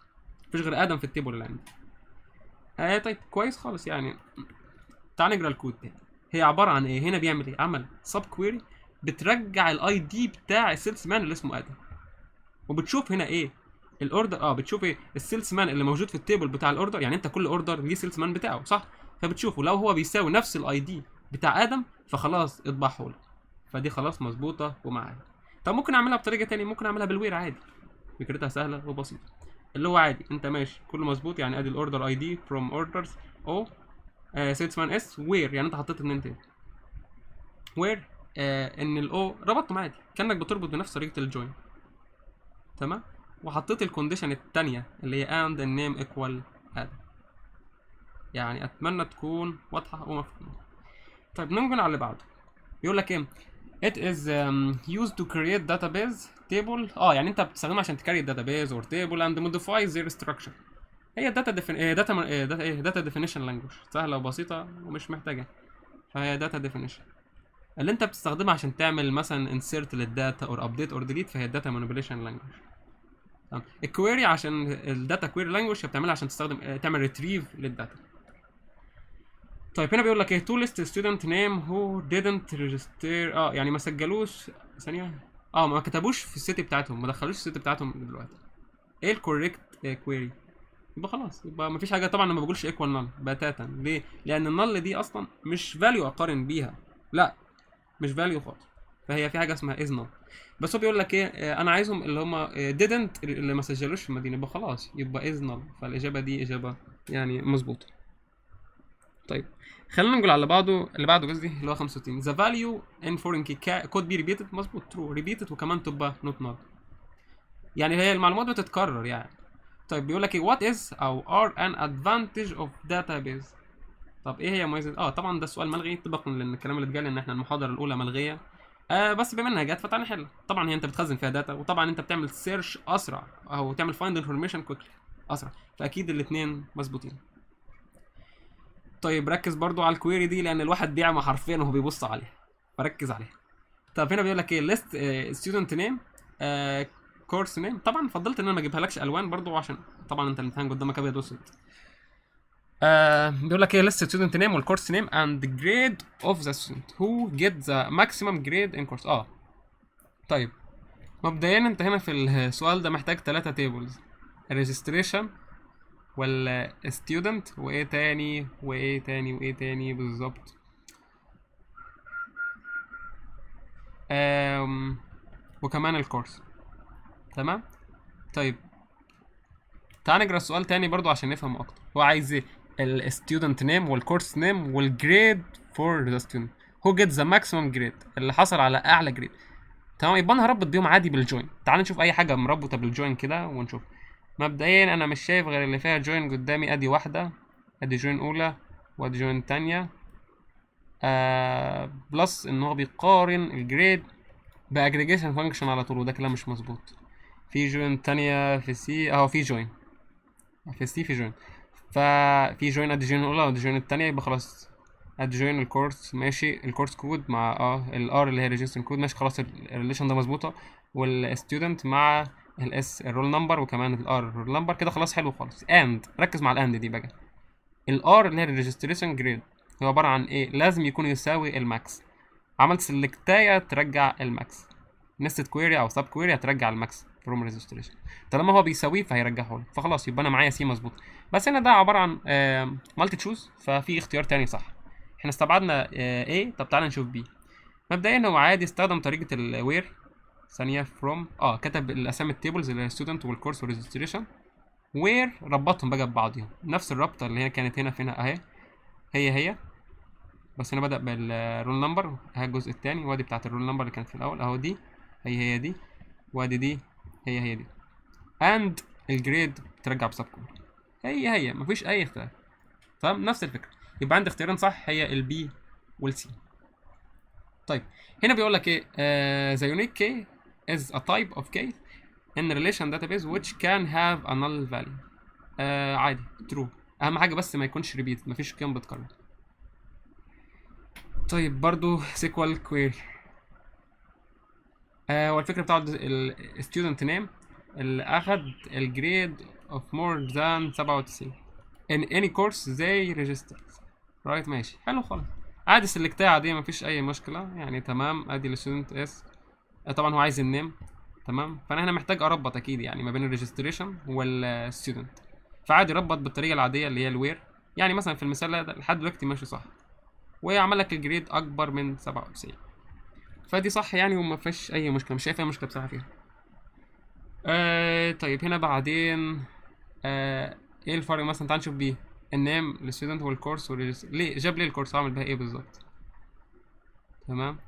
[SPEAKER 1] مفيش غير ادم في التيبل اللي عندي. طيب كويس خالص يعني. تعال نقرا الكود ده. هي عباره عن ايه؟ هنا بيعمل ايه؟ عمل سب كويري بترجع الاي دي بتاع السيلز مان اللي اسمه ادم، وبتشوف هنا ايه الاوردر. بتشوف ايه السيلز مان اللي موجود في التيبل بتاع الاوردر. يعني انت كل اوردر ليه سيلز مان بتاعه صح؟ فبتشوفه لو هو بيساوي نفس الاي دي بتاع ادم فخلاص اطبعه له. فدي خلاص مظبوطه ومعايا. طب ممكن اعملها بطريقه تانية. ممكن اعملها بالوير عادي. فكرتها سهله وبسيطه. اللي هو عادي انت ماشي كله مظبوط. يعني ادي الاوردر اي دي فروم اوردرز او سيلز مان اس وير. يعني انت حطيت ان انت وير ان الاو ربطتهم عادي كانك بتربط بنفس طريقه الجوين. تمام. وحطيت الكونديشن الثانيه اللي هي and النيم ايكوال اد. يعني اتمنى تكون واضحه ومفهومه. طيب ننقل على اللي بعده. بيقول لك ايه it is used to create database table. يعني انت بتستخدمها عشان تكريت database or table and modify their structure. هي data definition language سهله وبسيطه ومش محتاجه. فهي data definition اللي انت بتستخدمها عشان تعمل مثلا insert للداتا or update or delete. فهي data manipulation language. تمام. الكويري عشان الداتا كويري لانجوج بتعملها عشان تستخدم تعمل ريتريف للداتا. طيب هنا بيقول لك ايه to list student name who didn't register. يعني ما سجلوش ثانيه. ما كتبوش في السيتي بتاعتهم، ما دخلوش السيتي بتاعتهم دلوقتي. ايه الكوريكت كويري؟ يبقى خلاص يبقى مفيش حاجه. طبعا انا ما بقولش ايكوال نل بتاتا. ليه؟ لان النل دي اصلا مش فاليو اقارن بيها. لا مش فاليو خالص. فهي في حاجه اسمها از نل. بس هو بيقول لك ايه انا عايزهم اللي هم didn't اللي ما سجلوش في المدينه. يبقى خلاص يبقى از نل. فالاجابه دي اجابه يعني مظبوطه. طيب خلينا نقول على اللي بعده قصدي اللي هو 65. the value in foreign key could be repeated. مظبوط true repeated وكمان تبقى not null. يعني هي المعلومات بتتكرر يعني. طيب بيقول لك what is او are an advantage of database. طب ايه هي مميزات؟ طبعا ده السؤال ملغي طبقا لان الكلام اللي اتقال ان احنا المحاضره الاولى ملغيه. بس بما انها جت فتعالى نحل. طبعا هي انت بتخزن فيها داتا، وطبعا انت بتعمل سيرش اسرع او تعمل فايند انفورميشن كويكلي اسرع. فاكيد الاثنين مظبوطين. طيب ركز برضو على الكويري دي لان الواحد بيعمى حرفيا وهو بيبص عليها، فركز عليها. طب هنا بيقول لك ايه ليست ستودنت نيم كورس نيم. طبعا فضلت ان انا ما اجيبهالكش الوان برضو عشان طبعا انت الامتحان قدامك ابيض واسود. بيقول لك ايه list student name والكورس name and the grade of the student who get the maximum grade in course. طيب مبدئيا انت هنا في السؤال ده محتاج 3 tables. registration ولا student وايه تاني وايه تاني وايه تاني بالظبط. وكمان الكورس. تمام. طيب تعال نقرا السؤال تاني برضو عشان نفهمه اكتر. هو عايز ايه؟ الستودنت نيم والكورس نيم والجريد فور ذا ستودنت هو جيت ذا ماكسيمم جريد، اللي حصل على اعلى جريد. تمام، يبقى انا هربط بيهم عادي بالجوين. تعال نشوف اي حاجه مربوطه بالجوين كده ونشوف. مبدئيا انا مش شايف غير اللي فيها جوين قدامي، ادي واحده، ادي جوين اولى وادي جوين تانية. بلس ان هو بيقارن الجريد باجريجيشن فانكشن على طول، وده كلام مش مظبوط. في جوين تانية في سي اهو، في جوين في سي، في جوين، ففي جوين ادي جوين الاولى وادي جوين التانية، يبقى خلاص ادي جوين الكورس ماشي، الكورس كود مع الار اللي هي ريجستر كود ماشي، خلاص الريليشن ده مظبوطه. والستودنت مع الاس الرول نمبر، وكمان الار الرول نمبر، كده خلاص حلو خالص. اند ركز مع الاند دي بقى. الار اللي هي الريجستريشن جريد هو عباره عن ايه؟ لازم يكون يساوي الماكس. عملت سلكتايه ترجع الماكس، نستد كويري او سب كويري هترجع الماكس فروم ريجستريشن. طالما هو بيساويه فهيرجعه لي، فخلاص يبقى انا معايا سي مظبوط. بس هنا ده عباره عن مالتي تشوز، ففي اختيار تاني صح. احنا استبعدنا ايه، طب تعالى نشوف بي. مبدئيا هو عادي استخدم طريقه الوير ثانيه فروم، كتب الاسامي التيبلز اللي هي ستودنت والكورس والريجستريشن، وير ربطهم بقى ببعضهم نفس الرابطه اللي هي كانت هنا فينا اهي، هي بس هنا بدأ بالرول نمبر، اهي الجزء الثاني، وادي بتاعت الرول نمبر اللي كانت في الاول اهو، دي هي دي، وادي دي هي دي، اند الجريد ترجع بسب كود، هي مفيش اي اختلاف. تمام، نفس الفكره. يبقى عندي اختيارين صح، هي البي والسي. طيب هنا بيقول لك ايه؟ the unique key is a type of key in relation database which can have a null value. عادي true، اهم حاجه بس ما يكونش repeat، مفيش قيم بتكرر. طيب برضو SQL query، والفكره بتاعه الستودنت نيم اللي اخد الجريد of more than 97 in any course they registered رايت. ماشي حلو خالص، عادي سلكتها عاديه مفيش اي مشكله يعني. تمام، ادي الستودنت اس، طبعا هو عايز النيم. تمام، فانا هنا محتاج اربط اكيد يعني ما بين الريجستريشن والستودنت، فعادي ربط بالطريقه العاديه اللي هي الوير. يعني مثلا في المثال ده لحد دلوقتي ماشي صح، وعمل لك الجريد اكبر من 97، فدي صح يعني، وما فيش اي مشكله، مش شايف اي مشكله بصراحه فيها. طيب هنا بعدين ايه الفرق مثلا؟ تعال نشوف بيه النيم الستودنت والكورس ليه جاب لي الكورس، اعمل بها ايه بالظبط؟ تمام،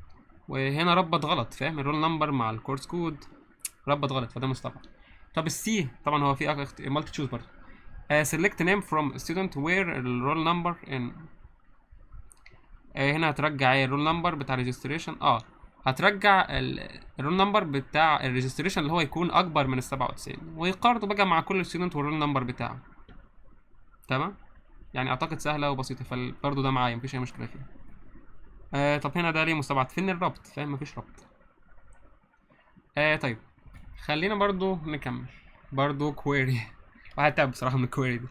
[SPEAKER 1] وهنا ربط غلط، فاهم؟ الرول نمبر مع الكورس كود ربط غلط، فده مستبعد. طب السي طبعا هو في مالتي تشوز برضه. select name from student where الرول نمبر ان هنا هترجع ايه؟ الرول نمبر بتاع ريجستريشن، هترجع الرول نمبر بتاع الريجستريشن اللي هو يكون اكبر من ال 97، ويقارنه بقى مع كل ستودنت والرول نمبر بتاعه. تمام، يعني اعتقد سهله وبسيطه، فبرضه ده معايا مفيش اي مشكله فيه. طب هنا ده ليه مستبعد؟ فين الربط؟ فاهم؟ مفيش ربط. طيب خلينا برضو نكمل. برضو كويري واحد تعب بصراحه من الكويري دي.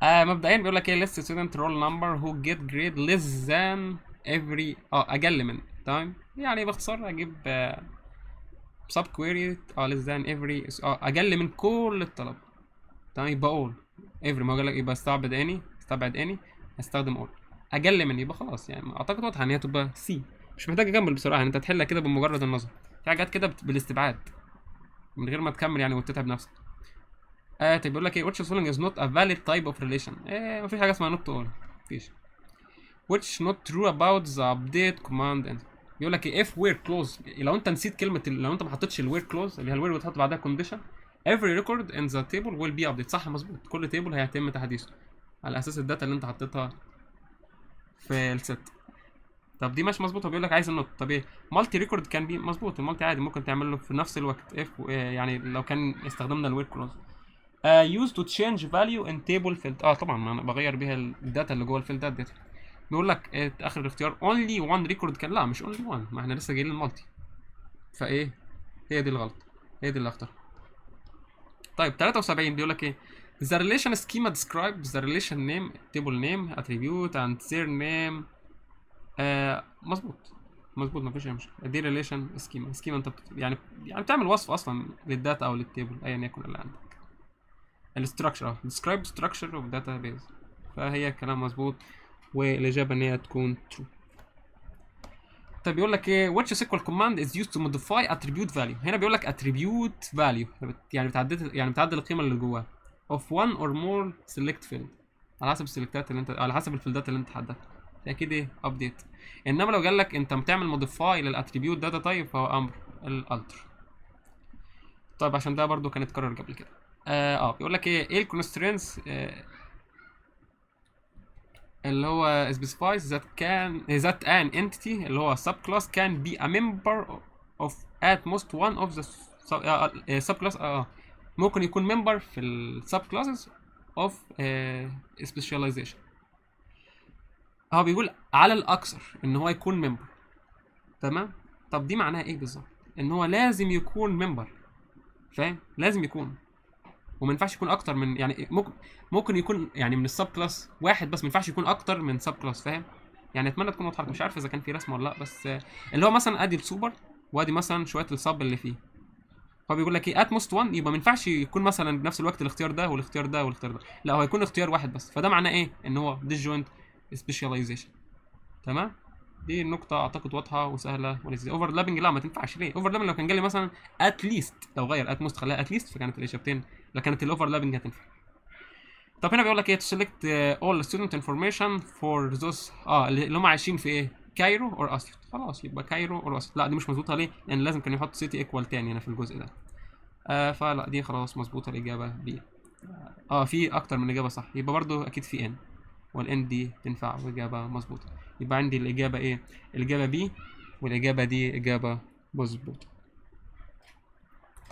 [SPEAKER 1] مبدئيا بيقول لك ايه؟ list student roll number who get grade less than every اقل من. تمام، يعني باختصار اجيب sub query less than every اقل من كل الطلبه. تمام، يبقى all every، ما قال لك يبقى استبعد any هستخدم all. اقل من يبقى خلاص يعني، اعتقد واضحه ان هي تبقى سي، مش محتاج اكمل بصراحه يعني، انت تحلها كده بمجرد النظر. في حاجات كده بالاستبعاد من غير ما تكمل يعني وتتعب نفسك. طيب بيقول لك ايه؟ which following is not a valid type of relation. مفيش حاجه اسمها not all، مفيش. which not true about the update command and بيقول لك ايه؟ if where clause، لو انت نسيت كلمه لو انت ما حطيتش الوير كلوز اللي هي الوير بتحط بعدها condition every record in the table will be updated. صح مظبوط، كل تيبل هيتم تحديثه على اساس الداتا اللي انت حطيتها في الست. طب دي مش مظبوطه، بيقول لك عايز النوت. طب ايه؟ مالتي ريكورد كان بي مظبوط، المالتي عادي ممكن تعمل له في نفس الوقت اف يعني لو كان استخدمنا الوير كلوز. used to change value in table field، طبعا انا بغير بيها الداتا اللي جوه الفيلدات دي. بيقول لك اخر الاختيار only one record كان، لا مش only one، ما احنا لسه جايين المالتي، فايه؟ هي دي الغلط، هي دي اللي اختار. طيب 73 بيقول لك ايه؟ the relation schema describes the relation name table name attribute and their name. مظبوط مفيش اي مشكله، دي ريليشن سكيما انت يعني بتعمل وصف اصلا للداتا او للتيبل ايا يكن اللي عندك. الاستراكشر describe structure of database، فهي كلام مظبوط، والاجابه ان هي تكون true. طيب بيقول لك ايه which SQL command is used to modify attribute value. هنا بيقول لك attribute value يعني بتعدل القيمه اللي جواها of one or more select field على حسب السلكتات اللي انت، على حسب الفيلدات اللي انت حددتها. اكيد ايه update. انما لو قال لك انت بتعمل modify للاتريبيوت داتا تايب فهو امر الالتر. طيب عشان ده برضو كان اتكرر قبل كده. بيقول لك ايه الكونسترينس اللي هو specifies that an entity اللي هو subclass can be a member of at most one of the subclass ممكن يكون member في ال subclasses of specialization. هو بيقول على الأكثر إن هو يكون member. تمام. طب دي معناها إيه بالظبط؟ إن هو لازم يكون member. فاهم؟ لازم يكون، وما ينفعش يكون اكتر من، يعني ممكن يكون يعني من السب كلاس واحد بس، ما ينفعش يكون اكتر من سب كلاس. فاهم؟ يعني اتمنى تكون واضحه. مش عارف اذا كان في رسمه ولا لا، بس اللي هو مثلا ادي السوبر وادي مثلا شويه السب اللي فيه. هو بيقول لك ايه اتموست 1، يبقى ما ينفعش يكون مثلا بنفس الوقت الاختيار ده والاختيار ده والاختيار ده، لا هو يكون اختيار واحد بس. فده معناه ايه؟ ان هو disjoint specialization. تمام. دي النقطة أعتقد واضحة وسهلة ولذيذة. اوفرلابنج لا ما تنفعش. ليه؟ اوفرلابنج لو كان جالي مثلا اتليست، لو غير اتموست خلاها اتليست فكانت الإجابتين، لكانت الاوفرلابنج هتنفع. طب هنا بيقول لك ايه to select all student information for those اللي هم عايشين في ايه؟ كايرو اور اسيوط. خلاص يبقى كايرو اور اسيوط. لا دي مش مظبوطة. ليه؟ لأن يعني لازم كان يحط سيتي ايكوال تاني هنا في الجزء ده. فلا دي خلاص مظبوطة الإجابة بي. في أكتر من إجابة صح، يبقى برضو أكيد في ان، والان دي تنفع وإجابة مظبوطة. يبقى عندي الإجابة ايه؟ الإجابة بي، والإجابة دي إجابة مظبوطة.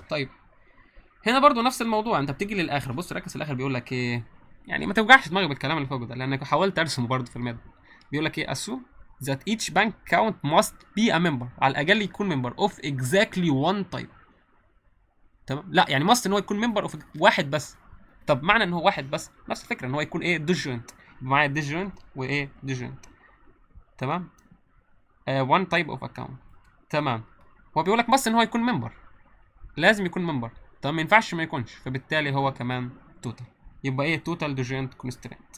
[SPEAKER 1] طيب هنا برضو نفس الموضوع، انت بتيجي للاخر. بص ركز في الاخر بيقول لك ايه، يعني ما توجعش دماغك بالكلام اللي فوق ده لانك حاولت ارسمه برضو في الماده. بيقول لك ايه assume that each bank account must be a member، على الاقل يكون member of exactly one type. تمام. لا يعني must ان هو يكون member of واحد بس. طب معنى ان هو واحد بس نفس الفكره ان هو يكون ايه disjoint، معايا disjoint وايه disjoint. تمام. one type of account. تمام. هو بيقول لك must ان هو يكون member، لازم يكون member. طب ما ينفعش ما يكونش، فبالتالي هو كمان توتال. يبقى ايه توتال دوجنت كونسترينت.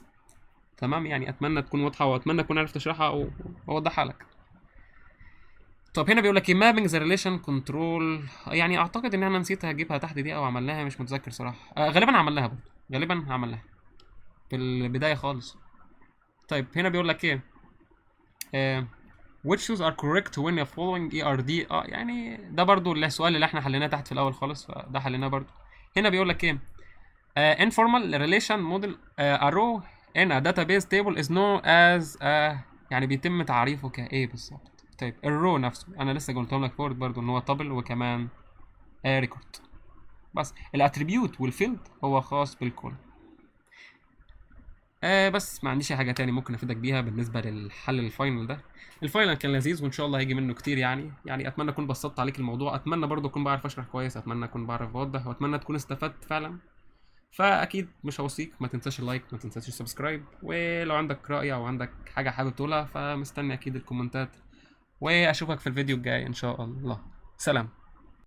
[SPEAKER 1] تمام. يعني اتمنى تكون واضحه، واتمنى اكون عرفت اشرحها واوضحها لك. طب هنا بيقول لك ايه مابينج ذا ريليشن كنترول. يعني اعتقد ان انا نسيت هجيبها تحت دي او عملناها، مش متذكر صراحه. غالبا عملناها برضه، غالبا عملناها في البدايه خالص. طيب هنا بيقول لك ايه which shoes are correct when you're following ERD. يعني ده برضو السؤال اللي احنا حليناه تحت في الاول خالص، فده حليناه برضو. هنا بيقول لك ايه informal relation model a row in a database table is known as يعني بيتم تعريفه كايه بالظبط. طيب الرو نفسه انا لسه قلتهم لك فورد برضو ان هو تابل وكمان ريكورد. بس الاتريبيوت والفيلد هو خاص بالكل. بس ما عنديش حاجه تاني ممكن افيدك بيها بالنسبه للحل الفاينل ده. الفاينل كان لذيذ وان شاء الله هيجي منه كتير. يعني اتمنى اكون بسطت عليك الموضوع، اتمنى برضو اكون بعرف اشرح كويس، اتمنى اكون بعرف اوضح، واتمنى تكون استفدت فعلا. فاكيد مش هوصيك ما تنساش اللايك، ما تنساش السبسكرايب، ولو عندك رأي او عندك حاجه حابب تقولها فمستني اكيد الكومنتات. واشوفك في الفيديو الجاي ان شاء الله. سلام.